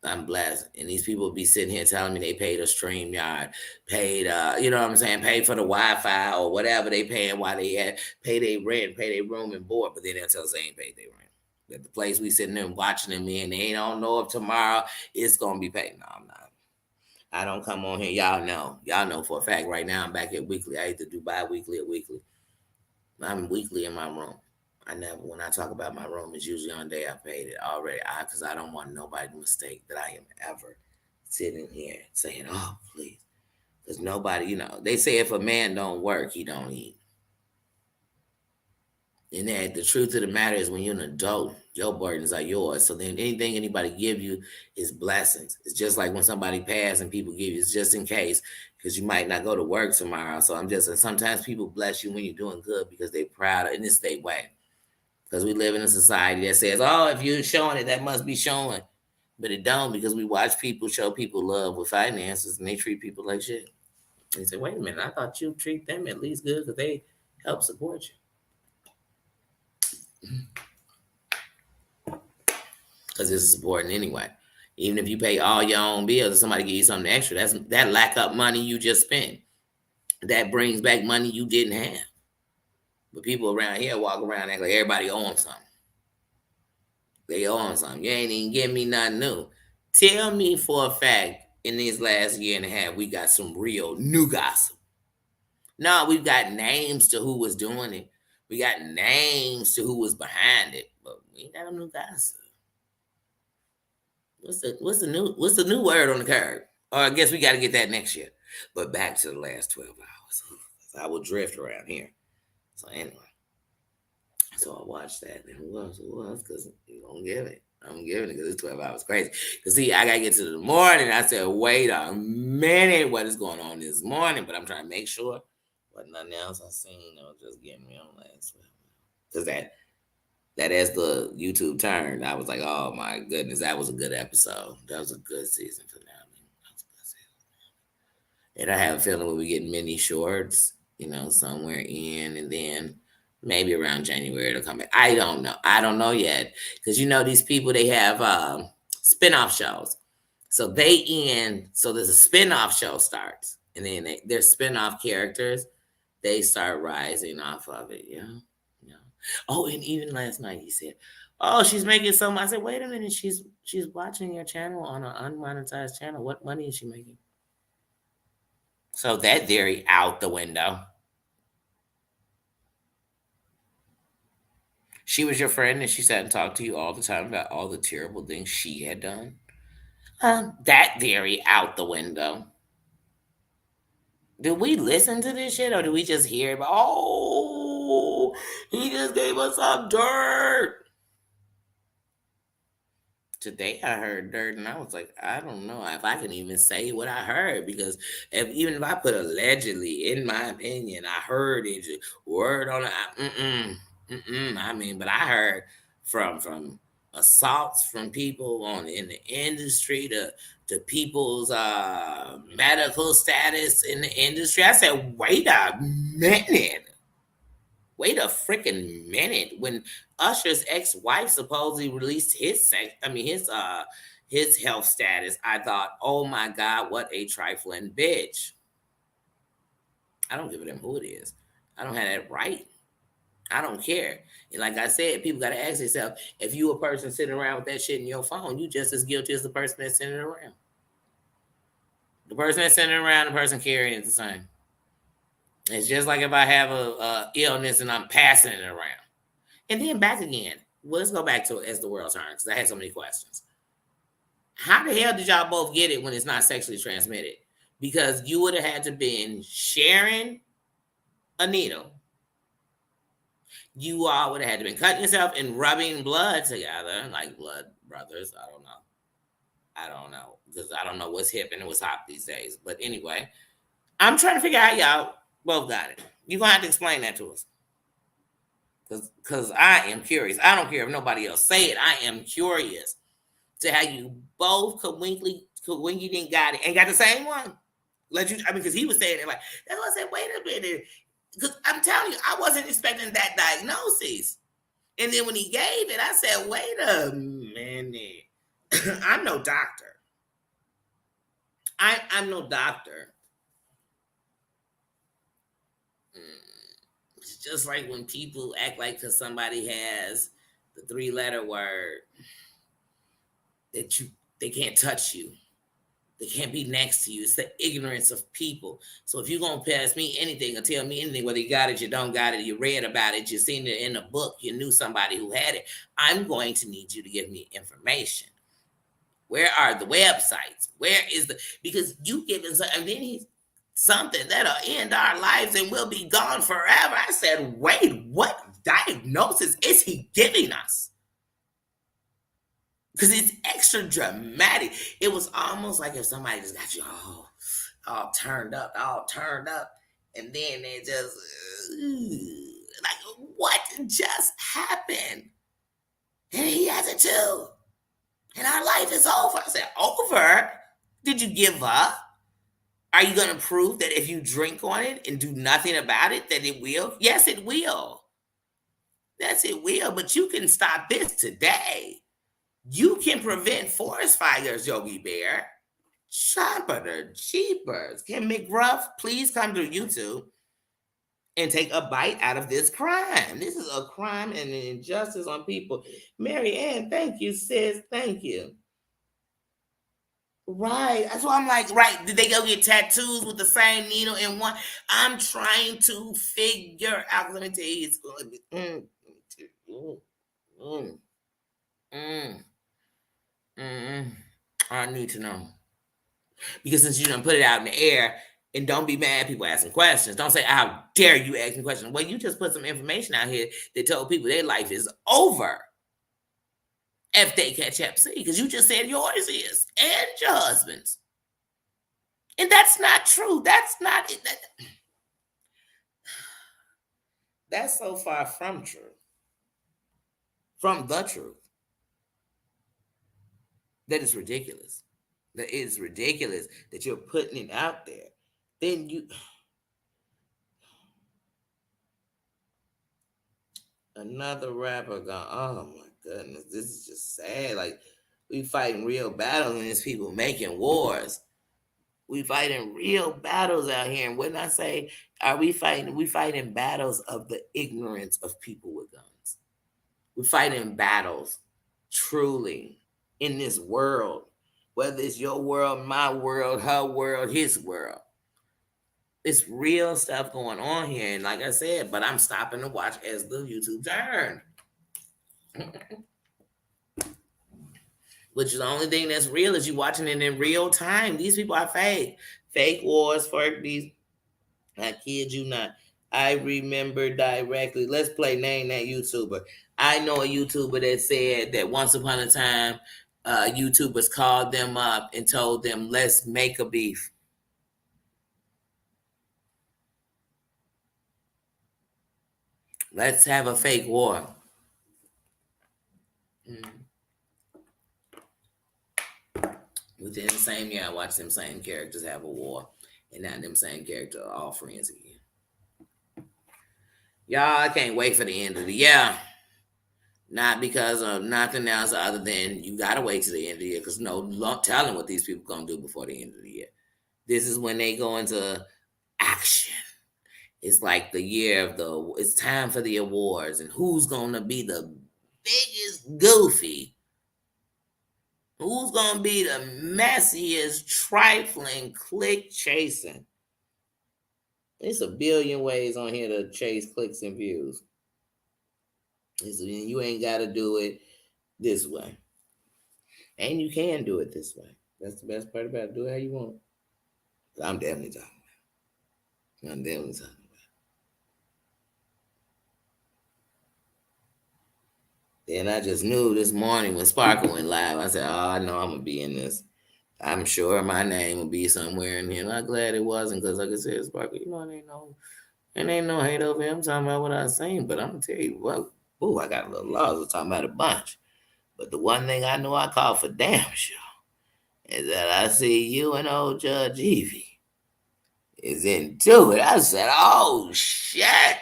I'm blessed. And these people be sitting here telling me they paid a StreamYard, paid you know what I'm saying, paid for the Wi-Fi or whatever they paying while they had pay their rent, pay their room and board, but then they'll tell us they ain't paid their rent. That the place we sitting there watching them in, they don't know if tomorrow it's gonna be paid. No, I'm not. I don't come on here. Y'all know. Y'all know for a fact right now I'm back at weekly. I either do bi-weekly or weekly. I'm weekly in my room. I never, when I talk about my room, it's usually on day I paid it already. Because I don't want nobody to mistake that I am ever sitting here saying, "Oh, please," because nobody, they say if a man don't work, he don't eat. And that the truth of the matter is, when you're an adult, your burdens are yours. So then anything anybody give you is blessings. It's just like when somebody passes and people give you, it's just in case, because you might not go to work tomorrow. So I'm just, and sometimes people bless you when you're doing good because they're proud of it, and it's their way. Because we live in a society that says, "Oh, if you're showing it, that must be showing." But it don't, because we watch people show people love with finances and they treat people like shit. They say, "Wait a minute, I thought you treat them at least good because they help support you." Because this is important anyway. Even if you pay all your own bills and somebody give you something extra, that lack up money you just spent. That brings back money you didn't have. But people around here walk around act like everybody owns something. They own something. You ain't even give me nothing new. Tell me for a fact in this last year and a half we got some real new gossip. No, we've got names to who was doing it. We got names to who was behind it, but we ain't got no new gossip. What's the new word on the card? Or I guess we got to get that next year. But back to the last 12 hours. I will drift around here. So anyway, so I watched that. And who else? Because you don't give it. I'm giving it because it's 12 hours crazy. Because see, I got to get to the morning. I said, wait a minute, what is going on this morning? But I'm trying to make sure. But nothing else I seen. That was just getting me on last 12 hours. Because that as the YouTube turned, I was like, oh my goodness, that was a good episode. That was a good season finale. That was a good season. And I have a feeling we'll be getting mini shorts, somewhere in, and then maybe around January it'll come back. I don't know. I don't know yet. Because these people, they have spin-off shows. So they end, so there's a spin-off show starts. And then their spin-off characters, they start rising off of it, yeah. Oh, and even last night he said, "Oh, she's making so much." I said, "Wait a minute, she's watching your channel on an unmonetized channel. What money is she making?" So that theory out the window. She was your friend and she sat and talked to you all the time about all the terrible things she had done. That theory out the window. Did we listen to this shit or did we just hear about, oh, he just gave us some dirt? Today I heard dirt and I was like, I don't know if I can even say what I heard, because even if I put allegedly, in my opinion, I heard it, word on it. I mean, but I heard from assaults from people in the industry to people's medical status in the industry. I said, wait a minute. Wait a freaking minute. When Usher's ex-wife supposedly released his health status, I thought, oh my God, what a trifling bitch. I don't give a damn who it is. I don't have that right. I don't care. And like I said, people gotta ask themselves, if you a person sitting around with that shit in your phone, you just as guilty as the person that's sending it around. The person that's sending it around, the person carrying it the same. It's just like if I have a illness and I'm passing it around. And then back again. Well, let's go back to it as the world turns, because I had so many questions. How the hell did y'all both get it when it's not sexually transmitted? Because you would have had to been sharing a needle. You all would have had to been cutting yourself and rubbing blood together, like blood brothers. I don't know. Because I don't know what's hip and what's hot these days. But anyway, I'm trying to figure out how y'all both got it. You're going to have to explain that to us. Because I am curious. I don't care if nobody else say it. I am curious to how you both winky didn't got it and got the same one. Because he was saying it like, that's why I said, wait a minute. Because I'm telling you, I wasn't expecting that diagnosis. And then when he gave it, I said, wait a minute. I'm no doctor. I'm no doctor. It's just like when people act like because somebody has the 3-letter word that they can't touch you. They can't be next to you. It's the ignorance of people. So if you're gonna pass me anything or tell me anything, whether you got it, you don't got it, you read about it, you seen it in a book, you knew somebody who had it, I'm going to need you to give me information. Where are the websites? Where is the because you giving and then he's something that'll end our lives and we'll be gone forever. I said, wait, what diagnosis is he giving us? Because it's extra dramatic. It was almost like if somebody just got you all turned up, and then they just like, what just happened? And he has it too. And our life is over. I said, over? Did you give up? Are you going to prove that if you drink on it and do nothing about it, that it will? Yes, it will. Yes, it will. But you can stop this today. You can prevent forest fires, Yogi Bear. Sharper jeepers. Can McGruff please come to YouTube and take a bite out of this crime? This is a crime and an injustice on people. Mary Ann, thank you, sis. Thank you. Right. That's why I'm like, right. Did they go get tattoos with the same needle in one? I'm trying to figure out. Let me tell you, it's going to be. I need to know. Because since you done put it out in the air, and don't be mad people asking questions. Don't say, how dare you ask me questions? Well, you just put some information out here that told people their life is over if they catch Hep C, because you just said yours is and your husband's. And that's not true. That's not it. That's so far from true. From the truth. That is ridiculous. That is ridiculous that you're putting it out there. Then you another rapper gone, oh my goodness, this is just sad. Like, we fighting real battles and there's people making wars. We fighting real battles out here. And when I say, are we fighting? We fighting battles of the ignorance of people with guns. We're fighting battles, truly, in this world. Whether it's your world, my world, her world, his world. It's real stuff going on here. And like I said, but I'm stopping to watch as the YouTube turn. Which is the only thing that's real is you watching it in real time. These people are fake. Fake wars for these. I kid you not. I remember directly. Let's play name that YouTuber. I know a YouTuber that said that once upon a time, YouTubers called them up and told them, let's make a beef. Let's have a fake war. Within the same year, I watched them same characters have a war. And now them same characters are all friends again. Y'all, I can't wait for the end of the year. Not because of nothing else other than you got to wait to the end of the year because no telling what these people going to do before the end of the year. This is when they go into action. It's like the year of it's time for the awards and who's going to be the biggest goofy. Who's going to be the messiest, trifling, click chasing. There's a billion ways on here to chase clicks and views. You ain't got to do it this way. And you can do it this way. That's the best part about it. Do it how you want. But I'm definitely talking about. Then I just knew this morning when Sparkle went live, I said, oh, I know I'm going to be in this. I'm sure my name will be somewhere in here. And I'm glad it wasn't because, like I said, Sparkle, it ain't no hate over him. I'm talking about what I seen. But I'm going to tell you what, I got a little lost. I was talking about a bunch. But the one thing I know I call for damn sure is that I see you and old Judge Evie is into it. I said, oh, shit.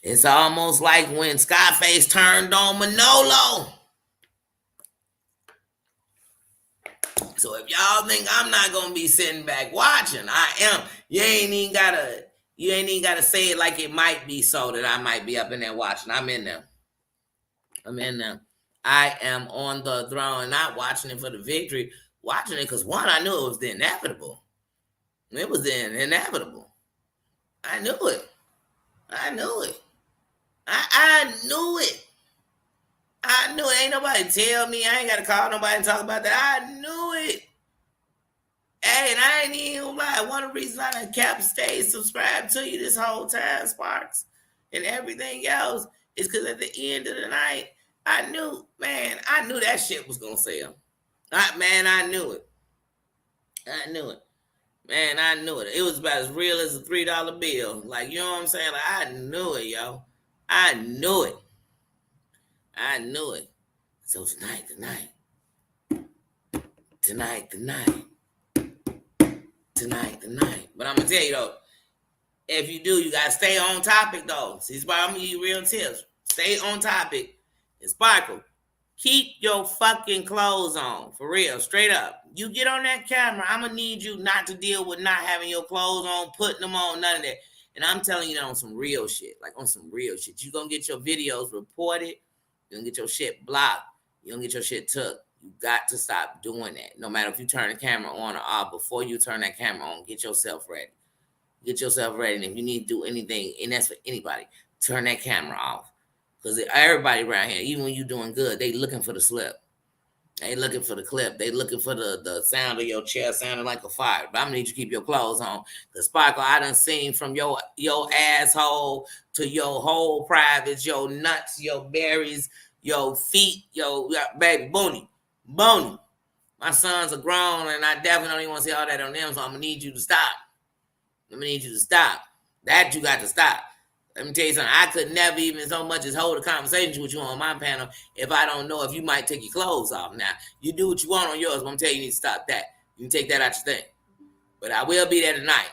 It's almost like when Scarface turned on Manolo. So if y'all think I'm not gonna be sitting back watching, I am. You ain't even gotta say it like it might be so that I might be up in there watching. I'm in there. I am on the throne, not watching it for the victory, watching it because one, I knew it was the inevitable. It was the inevitable. I knew it. I knew it. I knew it. I knew it. Ain't nobody tell me. I ain't got to call nobody and talk about that. I knew it. Hey, and I ain't even lie. One of the reasons I done kept stayed subscribed to you this whole time, Sparks, and everything else is because at the end of the night, I knew that shit was gonna sell. I knew it. I knew it. Man, I knew it. It was about as real as a $3 bill. Like, you know what I'm saying? Like, I knew it, yo. I knew it. I knew it. So tonight. But I'm gonna tell you though, if you do, you gotta stay on topic though. See, I'm gonna give you real tips. Stay on topic. And Sparkle, keep your fucking clothes on. For real, straight up. You get on that camera, I'm gonna need you not to deal with not having your clothes on, putting them on, none of that. And I'm telling you that on some real shit. Like on some real shit. You're gonna get your videos reported, you're gonna get your shit blocked, you're gonna get your shit took. You got to stop doing that. No matter if you turn the camera on or off, before you turn that camera on, get yourself ready. Get yourself ready. And if you need to do anything, and that's for anybody, turn that camera off. Because everybody around here, even when you're doing good, they looking for the slip. They looking for the clip. They looking for the sound of your chair sounding like a fire. But I'm gonna need you to keep your clothes on. Because Sparkle, I done seen from your asshole to your whole privates, your nuts, your berries, your feet, your baby Booney. My sons are grown and I definitely don't even want to see all that on them, so I'm gonna need you to stop. That you got to stop. Let me tell you something. I could never even so much as hold a conversation with you on my panel if I don't know if you might take your clothes off. Now, you do what you want on yours, but I'm telling you, you need to stop that. You can take that out your thing. But I will be there tonight.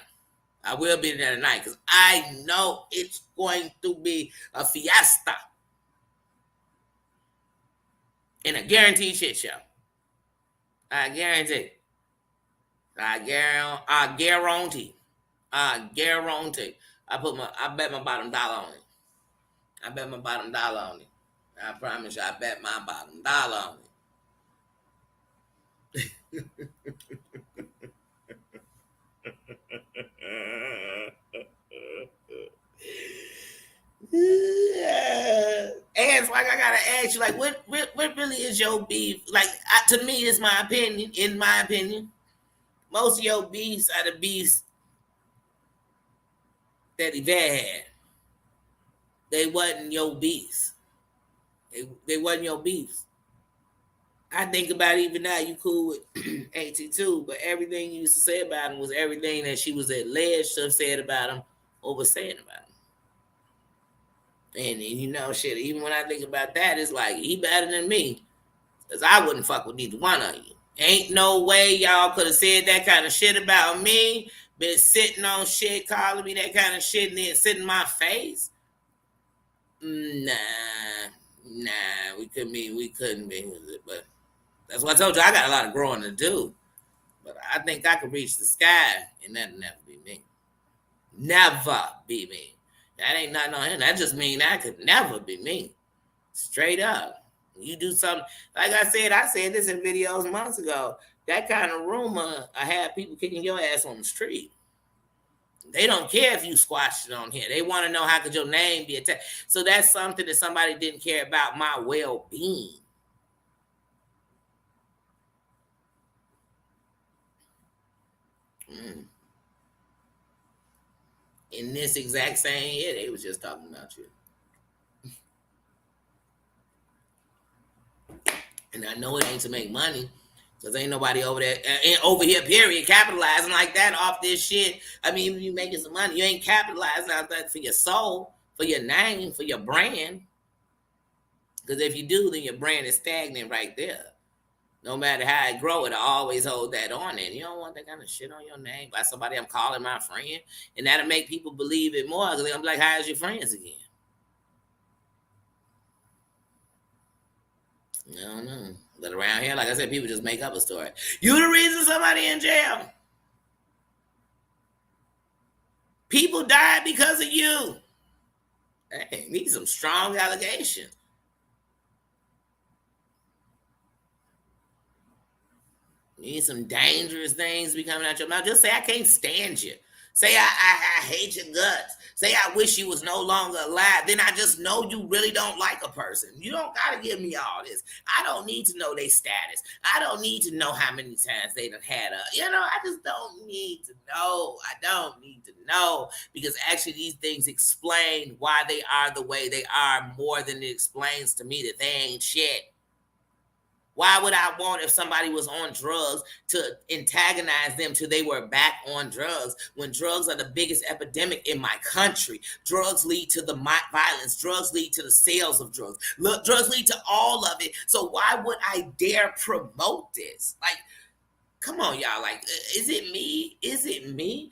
Because I know it's going to be a fiesta. And a guaranteed shit show. I guarantee. I guarantee. I bet my bottom dollar on it. I promise you, I bet my bottom dollar on it. And like I gotta ask you, like, what really is your beef? Like, to me, it's my opinion. In my opinion, most of your beefs are the beefs that Yvette had. They wasn't your beefs. They wasn't your beefs. I think about it, even now, you cool with AT2, but everything you used to say about him was everything that she was alleged to have said about him or was saying about him. And you know, shit, even when I think about that, it's like, he better than me. Because I wouldn't fuck with neither one of you. Ain't no way y'all could have said that kind of shit about me, been sitting on shit, calling me that kind of shit, and then sitting in my face. Nah, we couldn't be with it, but that's what I told you. I got a lot of growing to do, but I think I could reach the sky, and that'll never be me. Never be me. That ain't nothing on him. That just mean that could never be me. Straight up. You do something, like I said this in videos months ago. That kind of rumor, I have people kicking your ass on the street. They don't care if you squashed it on here. They want to know how could your name be attacked. So that's something that somebody didn't care about my well-being. In this exact same year, they was just talking about you. And I know it ain't to make money, because ain't nobody over there, over here, period, capitalizing like that off this shit. I mean, if you making some money, you ain't capitalizing out that for your soul, for your name, for your brand. Because if you do, then your brand is stagnant right there. No matter how it grow, it'll always hold that on it. You don't want that kind of shit on your name by somebody I'm calling my friend. And that'll make people believe it more, because I'm like, how's your friends again? I don't know. But around here, like I said, people just make up a story. You the reason somebody in jail. People died because of you. Hey, need some strong allegations. Need some dangerous things be coming out your mouth. Just say I can't stand you. Say I hate your guts. Say I wish you was no longer alive. Then I just know you really don't like a person. You don't gotta give me all this. I don't need to know their status. I don't need to know how many times they done had a. I just don't need to know. I don't need to know because actually these things explain why they are the way they are more than it explains to me that they ain't shit. Why would I want if somebody was on drugs to antagonize them till they were back on drugs when drugs are the biggest epidemic in my country? Drugs lead to the violence. Drugs lead to the sales of drugs. Look, drugs lead to all of it. So why would I dare promote this? Like, come on, y'all. Like, is it me? Is it me?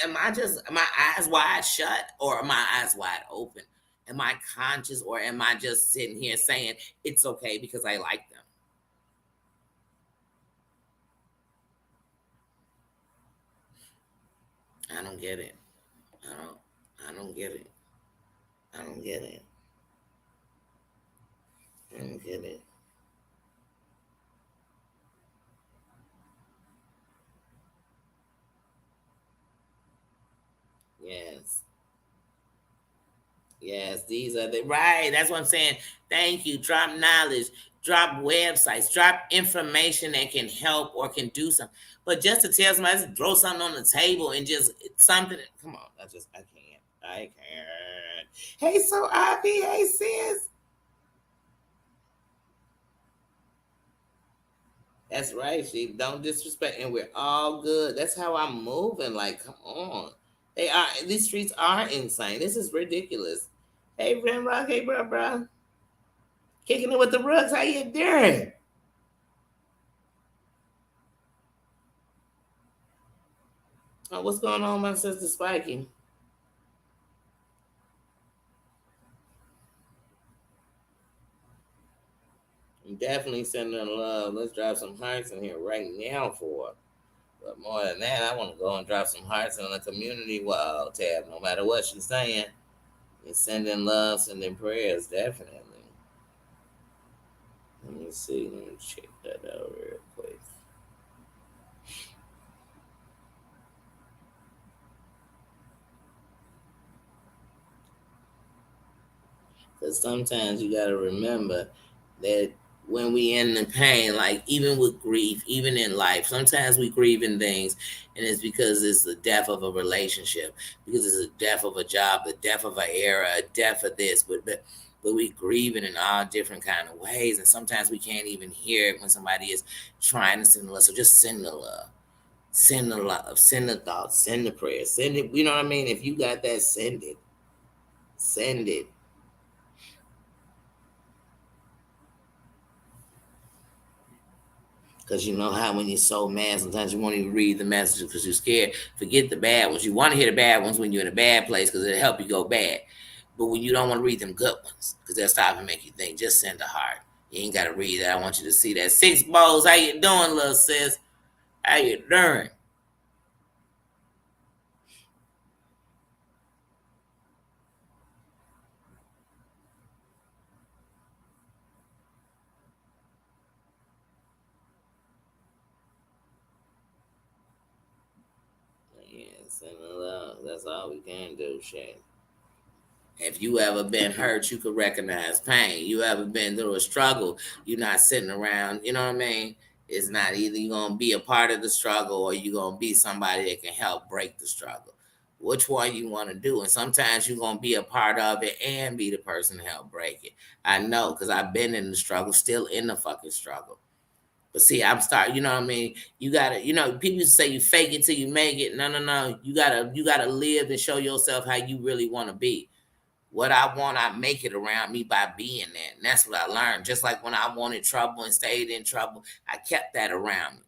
Am I just, my eyes wide shut or are my eyes wide open? Am I conscious or am I just sitting here saying it's okay because I like them? I don't get it. I don't. I don't get it. I don't get it. I don't get it. Yes. Yes. These are the right. That's what I'm saying. Thank you. Drop knowledge. Drop websites. Drop information that can help or can do something. But just to tell somebody, just throw something on the table and just something. Come on. I can't. I can't. Hey, so Ivy. Hey, sis. That's right. She don't disrespect, and we're all good. That's how I'm moving. Like, come on. They are. These streets are insane. This is ridiculous. Hey, Rimrock. Hey, bro. Kicking it with the rugs. How you doing? Oh, what's going on, my sister Spiky? I'm definitely sending her love. Let's drop some hearts in here right now for her. But more than that, I want to go and drop some hearts on the community wall tab. No matter what she's saying, it's sending love, sending prayers, definitely. Let me see. Let me check that out real quick. Because sometimes you got to remember that when we in the pain, like even with grief, even in life, sometimes we grieve in things, and it's because it's the death of a relationship, because it's the death of a job, the death of an era, a death of this, but we grieve it in all different kind of ways, and sometimes we can't even hear it when somebody is trying to send the love. So just send the love, send the love, send the thoughts, send the prayers, send it. You know what I mean? If you got that, send it, send it. Because you know how when you're so mad, sometimes you won't even read the messages because you're scared. Forget the bad ones. You want to hear the bad ones when you're in a bad place because it'll help you go bad. But when you don't want to read them good ones because they'll stop and make you think, just send a heart. You ain't got to read that. I want you to see that. Six Bowls, how you doing, little sis? How you doing? Yeah, send a love. That's all we can do, Shay. If you ever been hurt, you could recognize pain. You ever been through a struggle, you're not sitting around, you know what I mean? It's not either you're gonna be a part of the struggle or you're gonna be somebody that can help break the struggle. Which one you want to do? And sometimes you're gonna be a part of it and be the person to help break it. I know because I've been in the struggle, still in the fucking struggle. But see, I'm starting, you know what I mean? You gotta, people say you fake it till you make it. No, no, no. You gotta live and show yourself how you really want to be. What I want, I make it around me by being that. And that's what I learned. Just like when I wanted trouble and stayed in trouble, I kept that around me.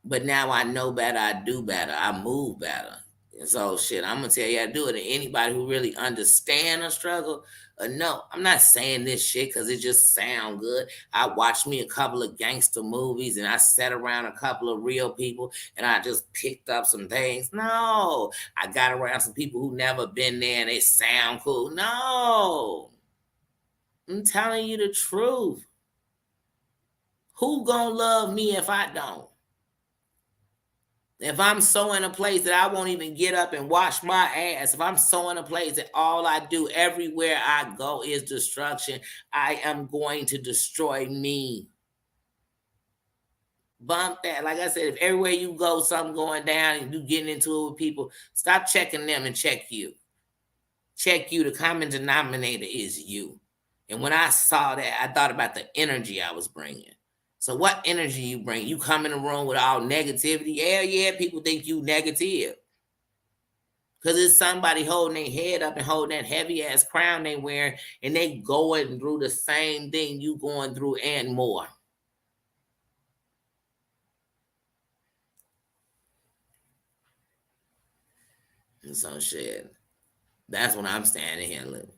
But now I know better, I do better, I move better. And so shit, I'm gonna tell you how to do it. And anybody who really understand a struggle, no, I'm not saying this shit because it just sound good. I watched me a couple of gangster movies and I sat around a couple of real people and I just picked up some things. No, I got around some people who never been there and they sound cool. No, I'm telling you the truth. Who gonna love me if I don't? If I'm so in a place that I won't even get up and wash my ass, if I'm so in a place that all I do everywhere I go is destruction, I am going to destroy me. Bump that. Like I said, if everywhere you go, something going down and you getting into it with people, stop checking them and check you. Check you. The common denominator is you. And when I saw that, I thought about the energy I was bringing. So what energy you bring? You come in the room with all negativity. Hell yeah, people think you negative. Because it's somebody holding their head up and holding that heavy ass crown they wearing, and they going through the same thing you going through and more. And so shit. That's when I'm standing here living.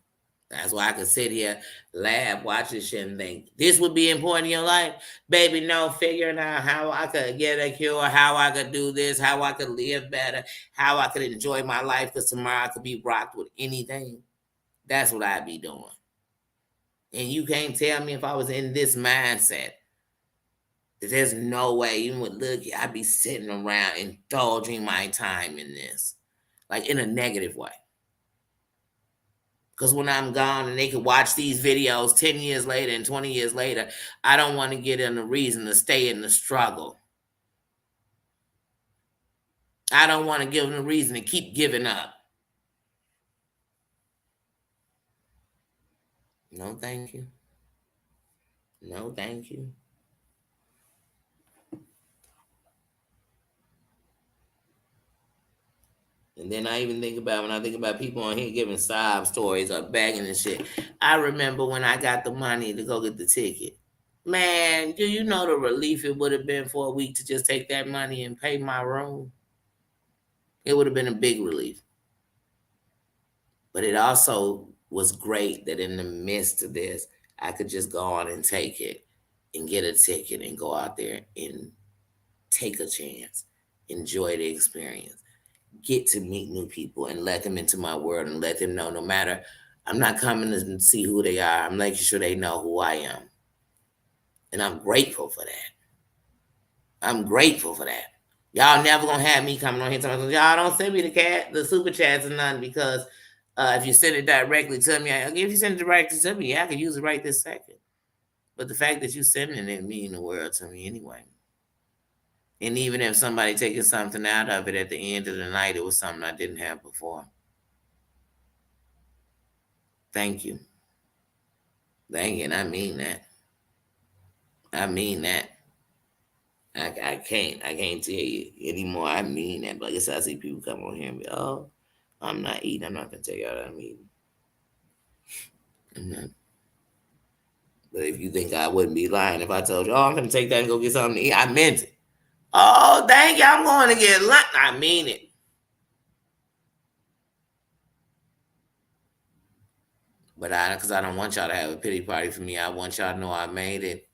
That's why I could sit here, laugh, watch this shit, and think this would be important in your life, baby. No, figuring out how I could get a cure, how I could do this, how I could live better, how I could enjoy my life. Because tomorrow I could be rocked with anything. That's what I'd be doing. And you can't tell me if I was in this mindset that there's no way, even with Lookie, I'd be sitting around indulging my time in this, like in a negative way. Because when I'm gone and they can watch these videos 10 years later and 20 years later, I don't want to get in a reason to stay in the struggle. I don't want to give them a reason to keep giving up. No, thank you. No, thank you. And then I even think about when I think about people on here giving sob stories or begging and shit. I remember when I got the money to go get the ticket. Man, do you know the relief it would have been for a week to just take that money and pay my room? It would have been a big relief. But it also was great that in the midst of this, I could just go on and take it and get a ticket and go out there and take a chance, enjoy the experience, get to meet new people and let them into my world and let them know no matter, I'm not coming to see who they are. I'm making sure they know who I am. And I'm grateful for that. I'm grateful for that. Y'all never gonna have me coming on here talking, y'all don't send me the super chats or none because if you send it directly to me, if you send it directly to me, I can use it right this second. But the fact that you sending it mean the world to me anyway. And even if somebody taking something out of it at the end of the night, it was something I didn't have before. Thank you. Thank you. And I mean that. I mean that. I can't tell you anymore. I mean that. But I guess I see people come on here and be, oh, I'm not eating. I'm not gonna tell y'all that I'm eating. I'm not. But if you think I wouldn't be lying if I told you, oh, I'm gonna take that and go get something to eat, I meant it. Oh, thank you. I'm going to get lunch. I mean it. But because I don't want y'all to have a pity party for me. I want y'all to know I made it.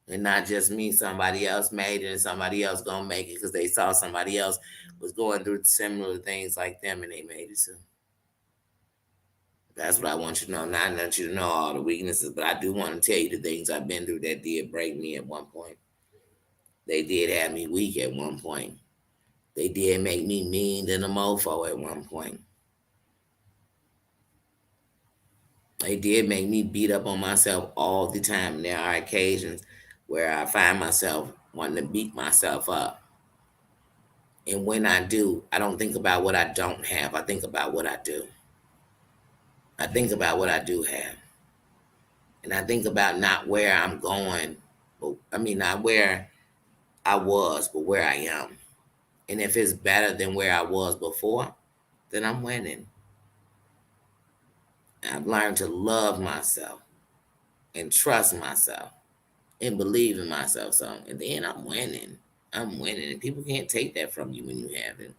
And not just me, somebody else made it and somebody else gonna make it because they saw somebody else was going through similar things like them and they made it too. That's what I want you to know. Not want you to know all the weaknesses, but I do want to tell you the things I've been through that did break me at one point. They did have me weak at one point. They did make me mean than a mofo at one point. They did make me beat up on myself all the time. There are occasions where I find myself wanting to beat myself up. And when I do, I don't think about what I don't have. I think about what I do. I think about what I do have. And I think about not where I'm going, but I mean, not where I was, but where I am. And if it's better than where I was before, then I'm winning. I've learned to love myself and trust myself and believe in myself. So in the end, I'm winning. I'm winning. And people can't take that from you when you have it.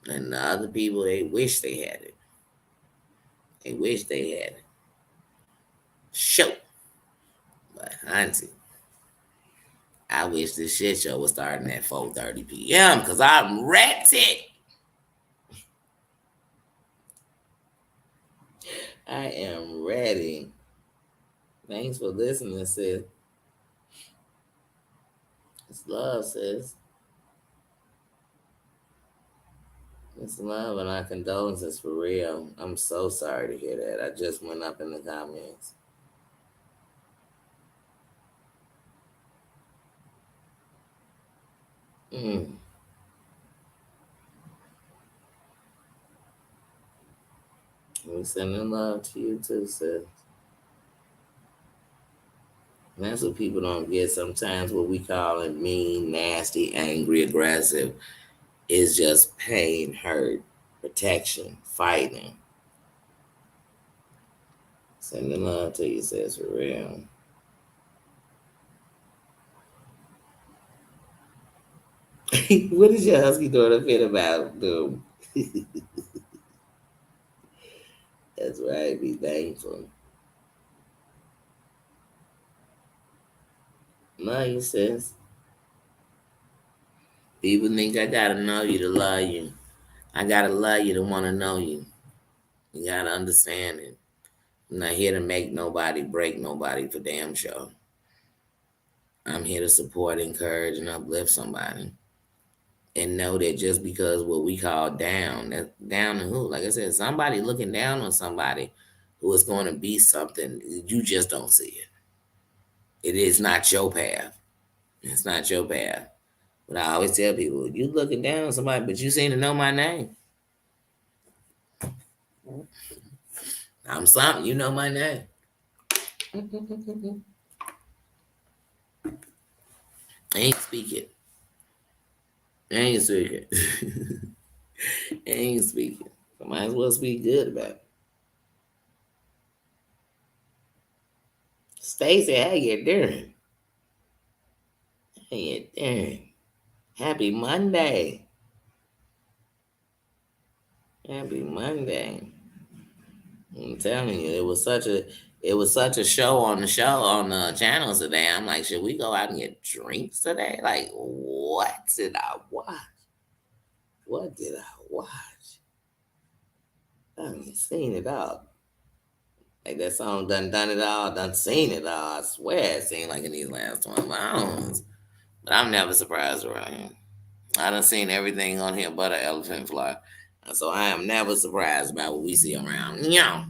And the other people, they wish they had it. They wish they had it. Show. But auntie, I wish this shit show was starting at 4:30 p.m. because I'm ready. I am ready. Thanks for listening, sis. It's love, sis. It's love and our condolences for real. I'm so sorry to hear that. I just went up in the comments. Mm. We sending love to you too, sis. And that's what people don't get sometimes. What we call it mean, nasty, angry, aggressive is just pain, hurt, protection, fighting. Sending love to you, sis, for real. What is your husky doing a fit about, dude? That's right. Be thankful. Love you, sis. People think I gotta know you to love you. I gotta love you to want to know you. You gotta understand it. I'm not here to make nobody break nobody for damn sure. I'm here to support, encourage, and uplift somebody. And know that just because what we call down, that down to who? Like I said, somebody looking down on somebody who is going to be something, you just don't see it. It is not your path. It's not your path. But I always tell people, you looking down on somebody, but you seem to know my name. I'm something, you know my name. I ain't speaking. I ain't speaking. I ain't speaking. I might as well speak good about it. Stacy, how you doing? How you doing? Happy Monday. Happy Monday. I'm telling you, it was such a show on the channels today. I'm like, should we go out and get drinks today? Like, what did I watch? What did I watch? I haven't seen it all. Like that song done it all, done seen it all. I swear it seemed like in these last 12 hours. But I'm never surprised around here. I done seen everything on here but an elephant fly. And so I am never surprised about what we see around. Yeah.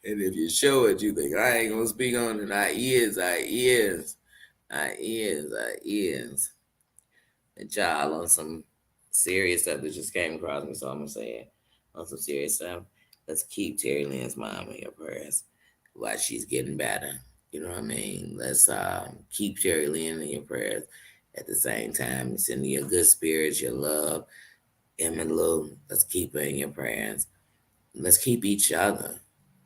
And if you show it, you think I ain't gonna speak on it. I is, I is, I is, I is. And y'all on some serious stuff that just came across me, so I'm gonna say it. On some serious stuff, let's keep Terry Lynn's mom in your prayers while she's getting better. You know what I mean? Let's keep Terry Lynn in your prayers at the same time. Send your good spirits, your love, Em and Lou. Let's keep her in your prayers. Let's keep each other.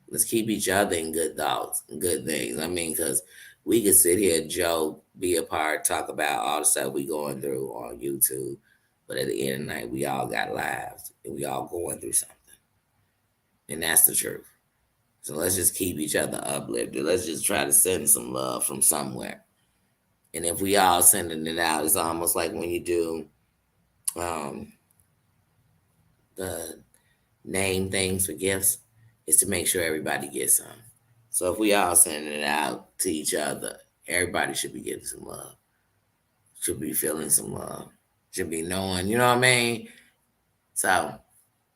Let's keep each other in good thoughts and good things. I mean, because we could sit here, joke, be apart, talk about all the stuff we going through on YouTube. But at the end of the night, we all got lives and we all going through something. And that's the truth. So let's just keep each other uplifted. Let's just try to send some love from somewhere. And if we all sending it out, it's almost like when you do um, the name things for gifts, is to make sure everybody gets some. So if we all sending it out to each other, everybody should be getting some love. Should be feeling some love. Should be knowing, you know what I mean? So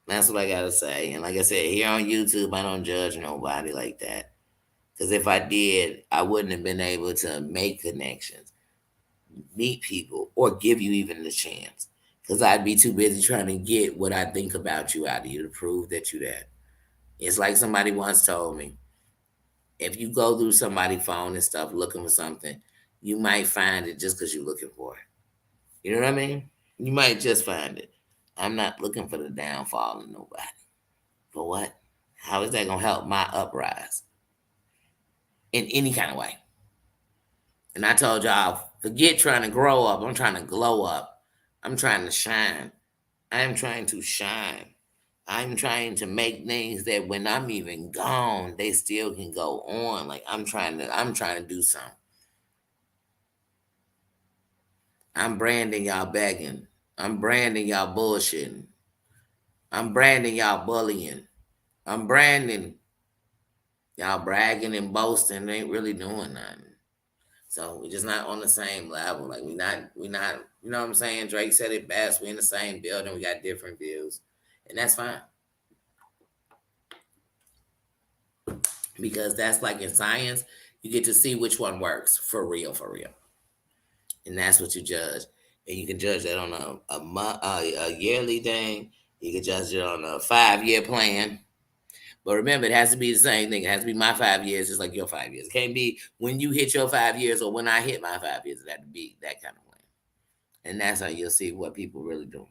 that's what I gotta say. And like I said, here on YouTube, I don't judge nobody like that. Because if I did, I wouldn't have been able to make connections, meet people, or give you even the chance. Because I'd be too busy trying to get what I think about you out of you to prove that you that. It's like somebody once told me, if you go through somebody's phone and stuff looking for something, you might find it just because you're looking for it. You know what I mean? You might just find it. I'm not looking for the downfall of nobody. For what? How is that gonna help my uprise in any kind of way? And I told y'all Forget trying to grow up. I'm trying to glow up. I'm trying to shine. I'm trying to shine. I'm trying to make things that when I'm even gone, they still can go on. Like I'm trying to do something. I'm branding y'all begging. I'm branding y'all bullshitting. I'm branding y'all bullying. I'm branding y'all bragging and boasting. Ain't really doing nothing. So we're just not on the same level. Like we not, you know what I'm saying? Drake said it best. We in the same building. We got different views. And that's fine. Because that's like in science, you get to see which one works for real, for real. And that's what you judge. And you can judge that on a yearly thing. You can judge it on a 5-year plan. But remember, it has to be the same thing. It has to be my 5 years, just like your 5 years. It can't be when you hit your 5 years or when I hit my 5 years. It had to be that kind of way. And that's how you'll see what people really do,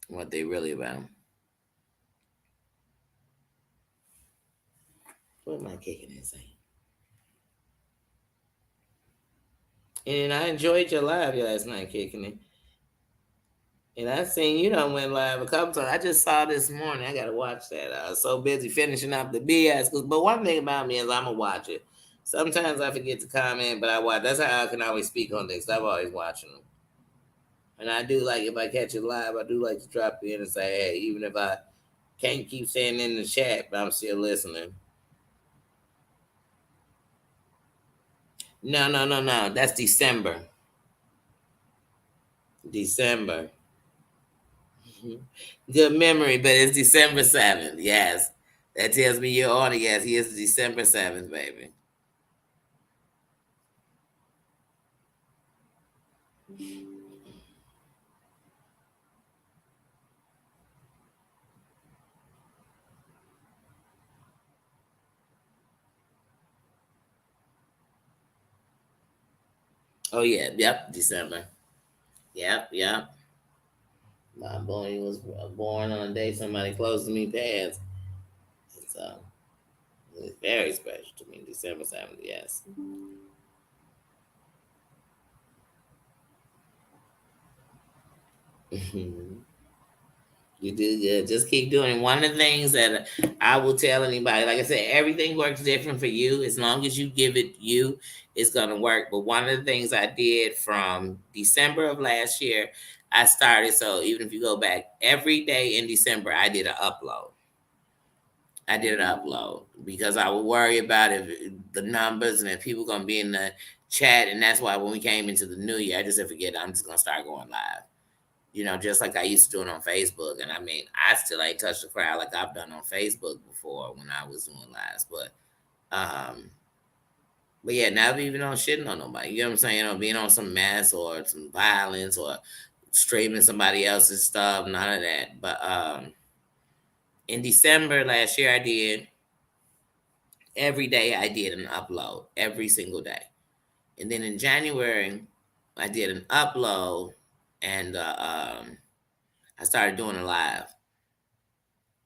what they really about. What am I kicking and saying? And I enjoyed your live last night, kicking it. And I seen you done went live a couple times. I just saw this morning. I gotta watch that. I was so busy finishing up the BS. But one thing about me is I'ma watch it. Sometimes I forget to comment, but I watch. That's how I can always speak on things. I'm always watching them. And I do like if I catch it live, I do like to drop in and say, hey, even if I can't keep saying in the chat, but I'm still listening. No, no, no, no. That's December. December. Good memory, but it's December 7th. Yes. That tells me you're on it. Yes, he is December 7th, baby. Oh, yeah. Yep. December. Yep. Yep. My boy was born on a day somebody close to me passed. So it's very special to me. December 7th. Yes. You do good. Just keep doing it. One of the things that I will tell anybody, like I said, everything works different for you. As long as you give it you, it's gonna work. But one of the things I did from December of last year, I started. So even if you go back every day in December, I did an upload. I did an upload because I would worry about if the numbers and if people gonna be in the chat. And that's why when we came into the new year, I just said forget it. I'm just gonna start going live, just like I used to do it on Facebook. And I mean, I still ain't touched the crowd like I've done on Facebook before when I was doing lives. Um, but yeah, never even on shitting on nobody. You know what I'm saying? Or being on some mess or some violence or streaming somebody else's stuff, none of that. But in December last year, I did every day. I did an upload every single day, and then in January, I did an upload, and I started doing a live.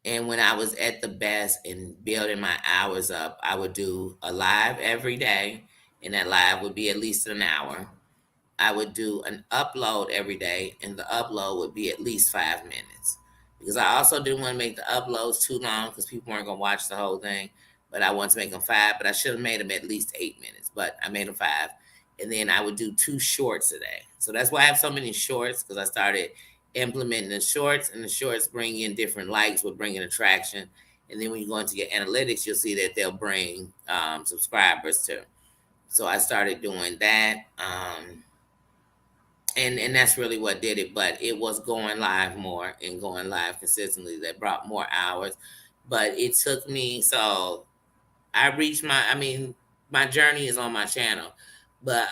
And when I was at the best and building my hours up, I would do a live every day, and that live would be at least an hour. I would do an upload every day, and the upload would be at least 5 minutes. Because I also didn't want to make the uploads too long because people weren't going to watch the whole thing. But I wanted to make them 5, but I should have made them at least 8 minutes. But I made them 5. And then I would do 2 shorts a day. So that's why I have so many shorts because I started implementing the shorts, and the shorts bring in different likes, will bring in attraction. And then when you go into your analytics, you'll see that they'll bring subscribers too. So I started doing that. And that's really what did it. But it was going live more and going live consistently that brought more hours. But it took me so I reached my journey is on my channel, but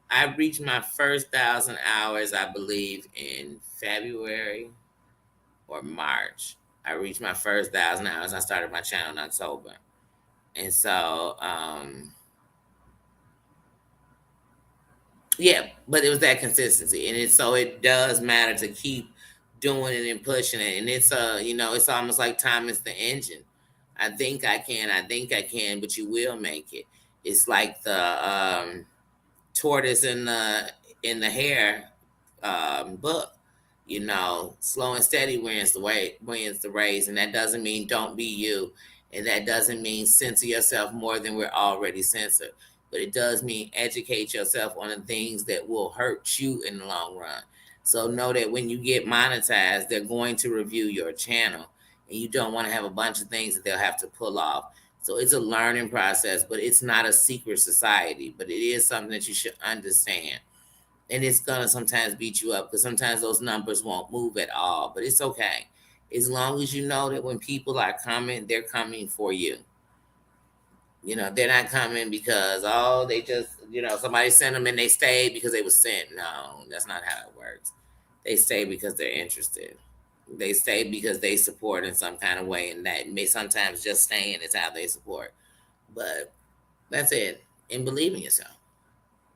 I reached my first 1,000 hours, I believe, in February or March. I reached my first 1,000 hours. I started my channel in October, and so yeah, but it was that consistency, and it does matter to keep doing it and pushing it, and it's almost like time is the engine. I think I can, but you will make it. It's like tortoise in the hare book. Slow and steady wins the race, and that doesn't mean don't be you, and that doesn't mean censor yourself more than we're already censored. But it does mean educate yourself on the things that will hurt you in the long run. So know that when you get monetized, they're going to review your channel, and you don't want to have a bunch of things that they'll have to pull off. So it's a learning process, but it's not a secret society, but it is something that you should understand. And it's gonna sometimes beat you up because sometimes those numbers won't move at all, but it's okay. As long as you know that when people are coming, they're coming for you. They're not coming because, oh, they just, somebody sent them and they stayed because they were sent. No, that's not how it works. They stay because they're interested. They stay because they support in some kind of way, and that may sometimes just staying is how they support. But that's it. And believe in yourself.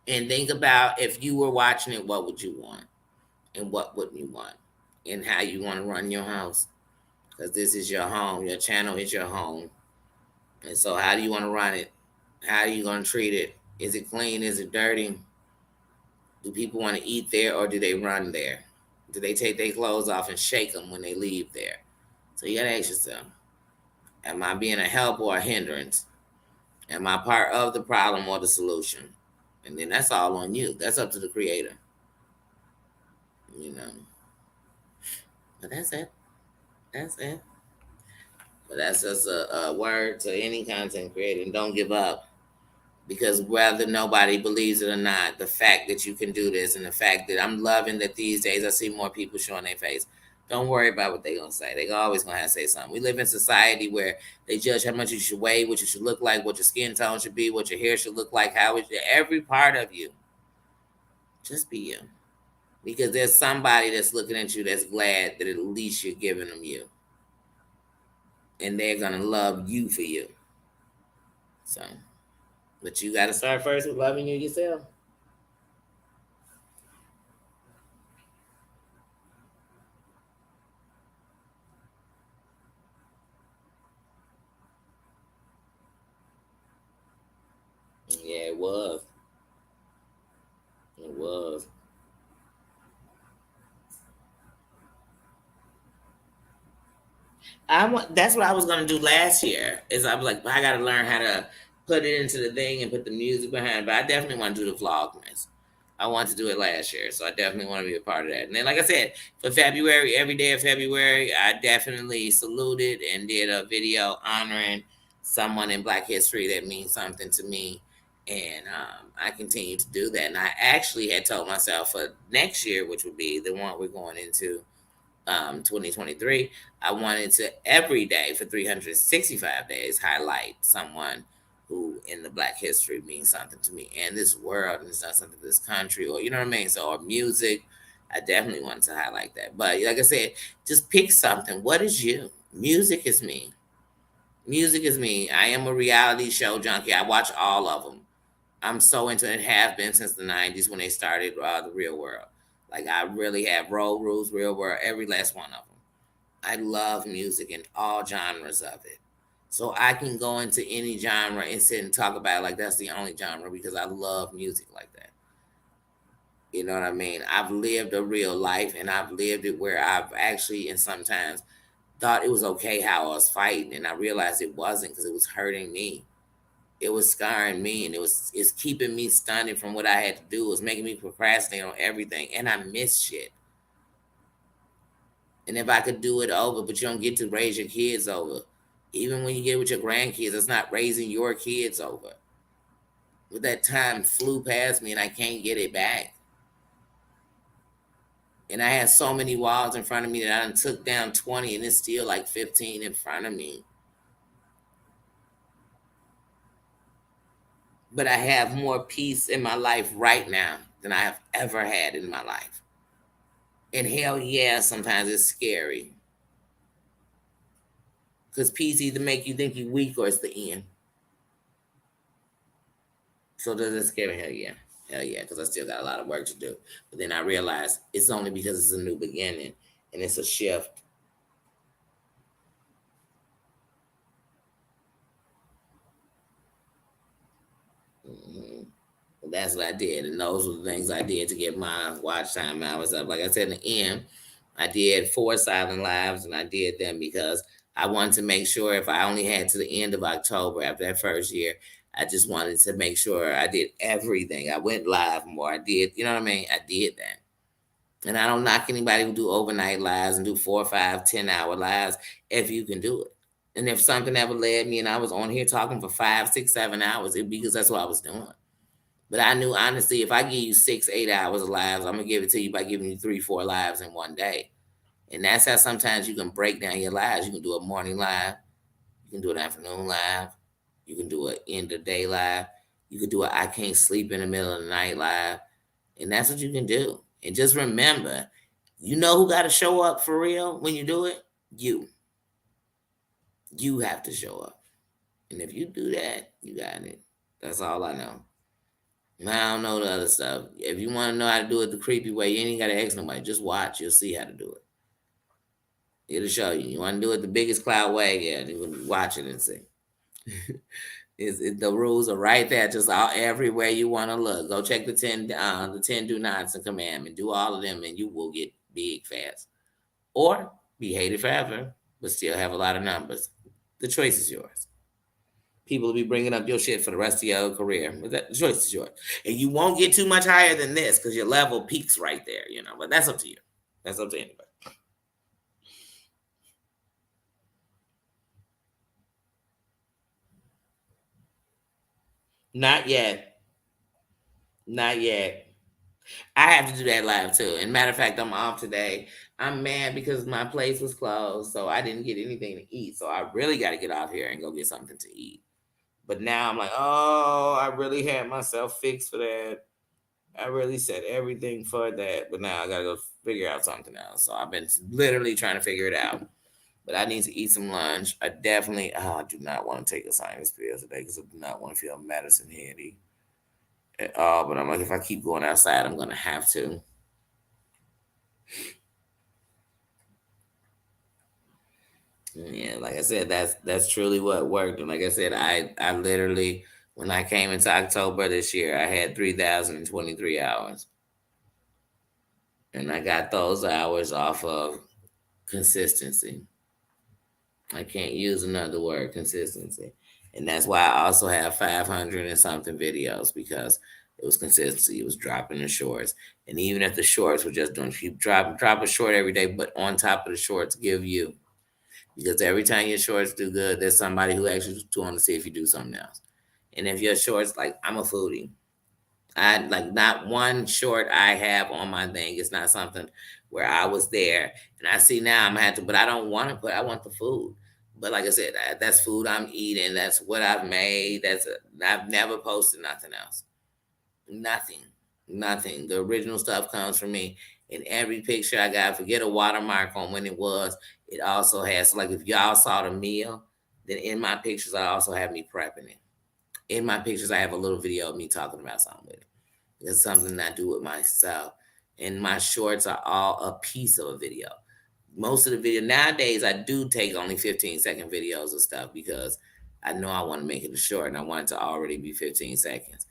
And think about, if you were watching it, what would you want? And what wouldn't you want? And how you want to run your house. Because this is your home. Your channel is your home. And so how do you want to run it? How are you going to treat it? Is it clean? Is it dirty? Do people want to eat there, or do they run there? Do they take their clothes off and shake them when they leave there? So you got to ask yourself, am I being a help or a hindrance? Am I part of the problem or the solution? And then that's all on you. That's up to the creator. You know. But that's it. That's it. But that's just a word to any content creator. And don't give up. Because whether nobody believes it or not, the fact that you can do this, and the fact that I'm loving that these days I see more people showing their face. Don't worry about what they're going to say. They're always going to have to say something. We live in society where they judge how much you should weigh, what you should look like, what your skin tone should be, what your hair should look like, every part of you. Just be you. Because there's somebody that's looking at you that's glad that at least you're giving them you. And they're going to love you for you. So, but you got to start first with loving you yourself. Yeah, it was. It was. That's what I was gonna do last year. Is I was like, I gotta learn how to put it into the thing and put the music behind it. But I definitely want to do the vlogmas. I want to do it last year, so I definitely want to be a part of that. And then, like I said, for February, every day of February, I definitely saluted and did a video honoring someone in Black history that means something to me. And I continue to do that. And I actually had told myself for next year, which would be the one we're going into, 2023, I wanted to every day for 365 days highlight someone who in the Black history means something to me and this world, and it's not something to this country, or you know what I mean. So, or music, I definitely wanted to highlight that. But like I said, just pick something. What is you? Music is me. Music is me. I am a reality show junkie. I watch all of them. I'm so into it, have been since the 90s when they started the Real World. Like, I really have Road Rules, Real World, every last one of them. I love music and all genres of it. So I can go into any genre and sit and talk about it like that's the only genre, because I love music like that. You know what I mean? I've lived a real life, and I've lived it where I've actually, and sometimes thought it was okay how I was fighting, and I realized it wasn't, because it was hurting me. It was scarring me, and it's keeping me stunned from what I had to do. It was making me procrastinate on everything, and I miss shit. And if I could do it over, but you don't get to raise your kids over. Even when you get with your grandkids, it's not raising your kids over. But that time flew past me, and I can't get it back. And I had so many walls in front of me that I done took down 20, and it's still like 15 in front of me. But I have more peace in my life right now than I have ever had in my life. And hell yeah, sometimes it's scary. Because peace either make you think you're weak or it's the end. So does it scare me? Hell yeah. Hell yeah, because I still got a lot of work to do. But then I realize it's only because it's a new beginning and it's a shift. Hmm. That's what I did, and those were the things I did to get my watch time hours up. Like I said in the end, I did 4 silent lives, and I did them because I wanted to make sure if I only had to the end of October after that first year, I just wanted to make sure I did everything. I went live more. I did, you know what I mean? I did that. And I don't knock anybody who do overnight lives and do 4, 5, 10 hour lives if you can do it. And if something ever led me and I was on here talking for 5, 6, 7 hours, it'd be because that's what I was doing. But I knew honestly, if I give you 6, 8 hours of lives, I'm gonna give it to you by giving you 3, 4 lives in one day. And that's how sometimes you can break down your lives. You can do a morning live, you can do an afternoon live, you can do an end of day live, you can do a I can't sleep in the middle of the night live. And that's what you can do. And just remember, you know who got to show up for real when you do it? You. You have to show up. And if you do that, you got it. That's all I know. I don't know the other stuff. If you want to know how to do it the creepy way, you ain't got to ask nobody. Just watch. You'll see how to do it. It'll show you. You want to do it the biggest cloud way? Yeah, you can watch it and see. The rules are right there, just all everywhere you want to look. Go check the 10 do nots and commandment. Do all of them, and you will get big fast, or be hated forever, but still have a lot of numbers. The choice is yours. People will be bringing up your shit for the rest of your career, but the choice is yours, and you won't get too much higher than this because your level peaks right there. But that's up to you. That's up to anybody. Not yet. Not yet. I have to do that live too. And matter of fact, I'm off today. I'm mad because my place was closed, so I didn't get anything to eat. So I really got to get off here and go get something to eat. But now I'm like, oh, I really had myself fixed for that. I really said everything for that. But now I got to go figure out something else. So I've been literally trying to figure it out. But I need to eat some lunch. I definitely, I do not want to take a sinus pill today because I do not want to feel medicine heady at all. But I'm like, if I keep going outside, I'm going to have to. Yeah, like I said, that's truly what worked. And like I said, I literally when I came into October this year, I had 3,023 hours. And I got those hours off of consistency. I can't use another word, consistency. And that's why I also have 500 and something videos because it was consistency. It was dropping the shorts. And even if the shorts were just doing keep drop a short every day, but on top of the shorts, give you because every time your shorts do good, there's somebody who actually want to see if you do something else. And if your shorts, like I'm a foodie, I like not one short I have on my thing. It's not something where I was there and I see now I'm gonna have to, but I don't want to put. I want the food. But like I said, that's food I'm eating. That's what I've made. I've never posted nothing else. Nothing. Nothing. The original stuff comes from me. In every picture I got, forget a watermark on when it was. It also has like if y'all saw the meal, then in my pictures I also have me prepping it. In my pictures I have a little video of me talking about something with it. It's something I do with myself. And my shorts are all a piece of a video. Most of the video nowadays I do take only 15-second videos of stuff because I know I want to make it a short and I want it to already be 15 seconds.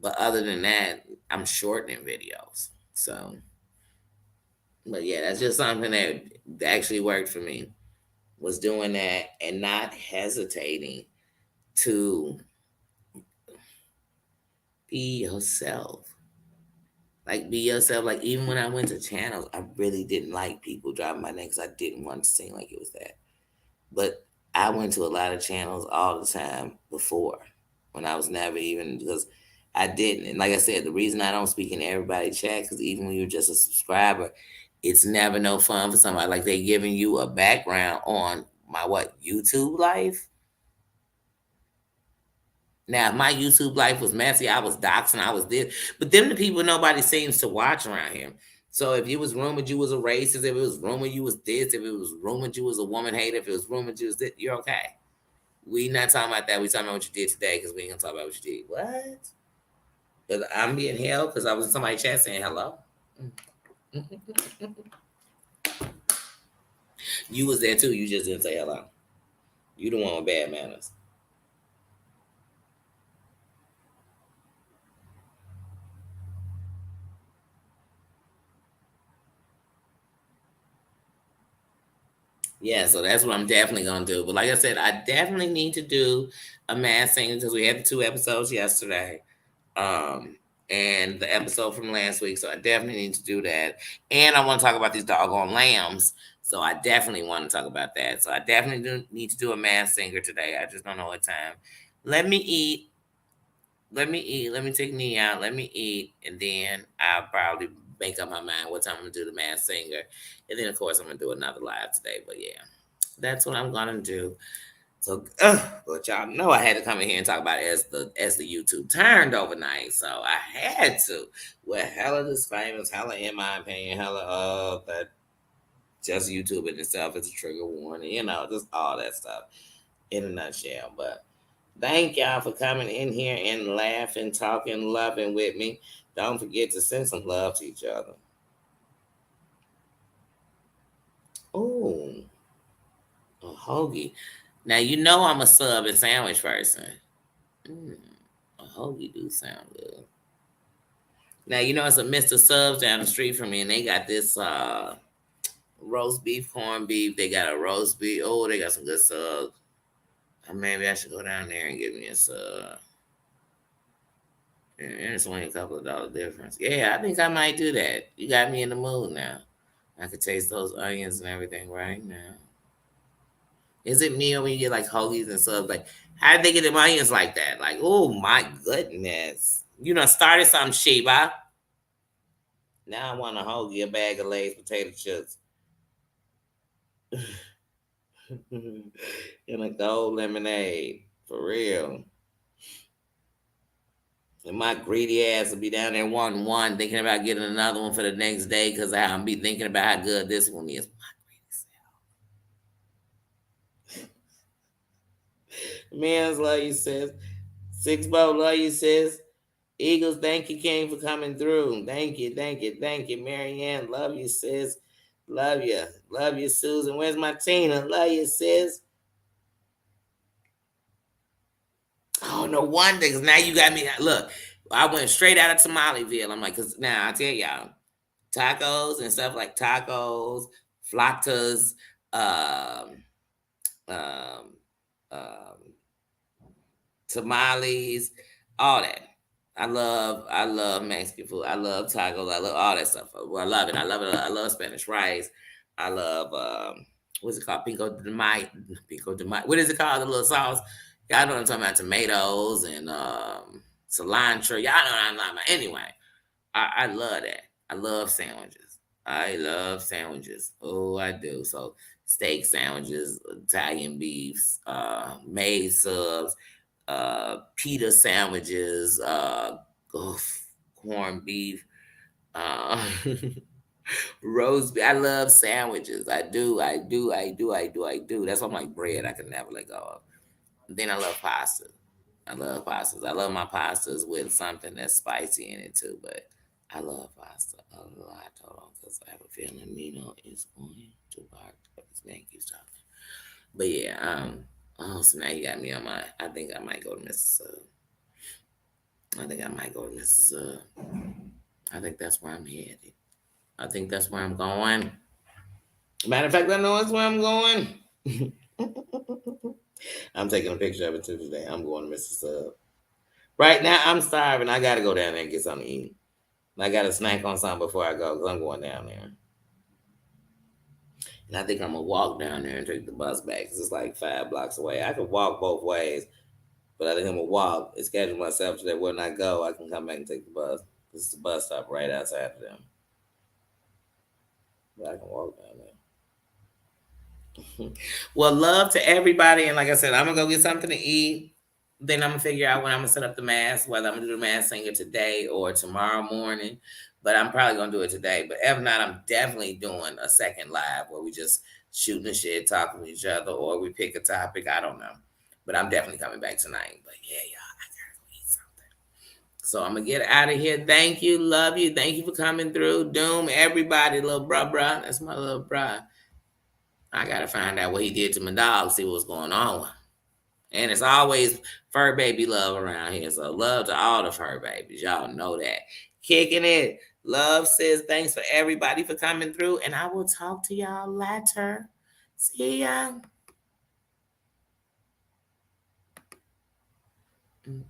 But other than that, I'm shortening videos. So, but yeah, that's just something that actually worked for me was doing that and not hesitating to be yourself. Like be yourself. Like even when I went to channels, I really didn't like people driving my name because I didn't want to seem like it was that. But I went to a lot of channels all the time before when I was never even because I didn't. And like I said, the reason I don't speak in everybody chat because even when you're just a subscriber, it's never no fun for somebody like they giving you a background on my what YouTube life. Now, if my YouTube life was messy, I was doxing, I was this, but them the people nobody seems to watch around here. So if it was rumored you was a racist, if it was rumored you was this, if it was rumored you was a woman hater, if it was rumored you was this, you're okay. We not talking about that. We talking about what you did today because we ain't gonna talk about what you did. What? Because I'm being held because I was in somebody's chat saying hello. You was there too. You just didn't say hello. You the one with bad manners. Yeah, so that's what I'm definitely gonna do. But like I said, I definitely need to do a mass singing because we had the 2 episodes yesterday. Um, and the episode from last week. So I definitely need to do that. And I want to talk about these doggone lambs. So I definitely want to talk about that. So I definitely do need to do a mass singer today. I just don't know what time. Let me eat. Let me eat. Let me take knee out. Let me eat. And then I'll probably make up my mind what time I'm going to do the mass singer. And then, of course, I'm going to do another live today. But yeah, that's what I'm going to do. So, but y'all know I had to come in here and talk about it as the YouTube turned overnight. So I had to. Well, hella this famous, hella in my opinion, hella that just YouTube in itself is a trigger warning, just all that stuff in a nutshell. But thank y'all for coming in here and laughing, talking, loving with me. Don't forget to send some love to each other. Oh, a hoagie. Now you know I'm a sub and sandwich person. Mm, a hoagie do sound good. Now you know it's a Mr. Subs down the street from me, and they got this roast beef, corned beef. They got a roast beef. Oh, they got some good subs. Maybe I should go down there and get me a sub. And it's only a couple of dollar difference. Yeah, I think I might do that. You got me in the mood now. I could taste those onions and everything right now. Is it me or when you get like hoagies and subs? Like, how did they get them onions like that? Like, oh my goodness. You know, started some Sheba. Now I want a hoagie, a bag of Lay's potato chips, and a gold lemonade. For real. And my greedy ass will be down there wanting one, thinking about getting another one for the next day because I'll be thinking about how good this one is. My greedy self. Men's love you, sis. Six Bow love you, sis. Eagles, thank you, King, for coming through. Thank you, thank you, thank you. Marianne, love you, sis. Love you. Love you, Susan. Where's my Tina? Love you, sis. Oh, no wonder, because now you got me. Look, I went straight out of Somaliville. I'm like, because now I tell y'all, tacos and stuff like tacos, flautas, um, um, um, tamales, all that. I love Mexican food. I love tacos. I love all that stuff. Well, I love it. I love it. I love Spanish rice. I love what's it called? Pico de Mayo. Pico de Mayo. What is it called? The little sauce. Y'all know what I'm talking about. Tomatoes and cilantro. Y'all know what I'm talking about. Anyway, I love that. I love sandwiches. I love sandwiches. Oh, I do. So steak sandwiches, Italian beefs, made subs, pita sandwiches, corned beef, uh, roast beef. I love sandwiches. I do. I do. I do. I do. I do. That's what my bread I can never let go of. Then I love pasta. I love pastas. I love my pastas with something that's spicy in it too. But I love pasta a lot. Hold on, because I have a feeling Nino is going to bark. His name keeps talking. But yeah, oh, so now you got me on my. I think I might go to Mississippi. I think I might go to Mississippi. I think that's where I'm headed. I think that's where I'm going. Matter of fact, I know that's where I'm going. I'm taking a picture of it too today. I'm going to Mississippi. Right now, I'm starving. I gotta go down there and get something to eat. I gotta snack on something before I go because I'm going down there. And I think I'm gonna walk down there and take the bus back because it's like 5 blocks away. I can walk both ways, but I think I'm gonna walk and schedule myself so that when I go, I can come back and take the bus. This is the bus stop right outside of them. But I can walk down there. Well, love to everybody. And like I said, I'm gonna go get something to eat. Then I'm gonna figure out when I'm gonna set up the mass, whether I'm gonna do the mass singer today or tomorrow morning. But I'm probably gonna do it today. But if not, I'm definitely doing a second live where we just shooting the shit, talking to each other, or we pick a topic. I don't know. But I'm definitely coming back tonight. But yeah, y'all, I gotta go eat something. So I'm gonna get out of here. Thank you, love you. Thank you for coming through. Doom, everybody, little bruh. That's my little bruh. I gotta find out what he did to my dog, see what's going on. And it's always fur baby love around here. So love to all the fur babies. Y'all know that. Kicking it. Love says thanks for everybody for coming through. And I will talk to y'all later. See ya. Mm-mm.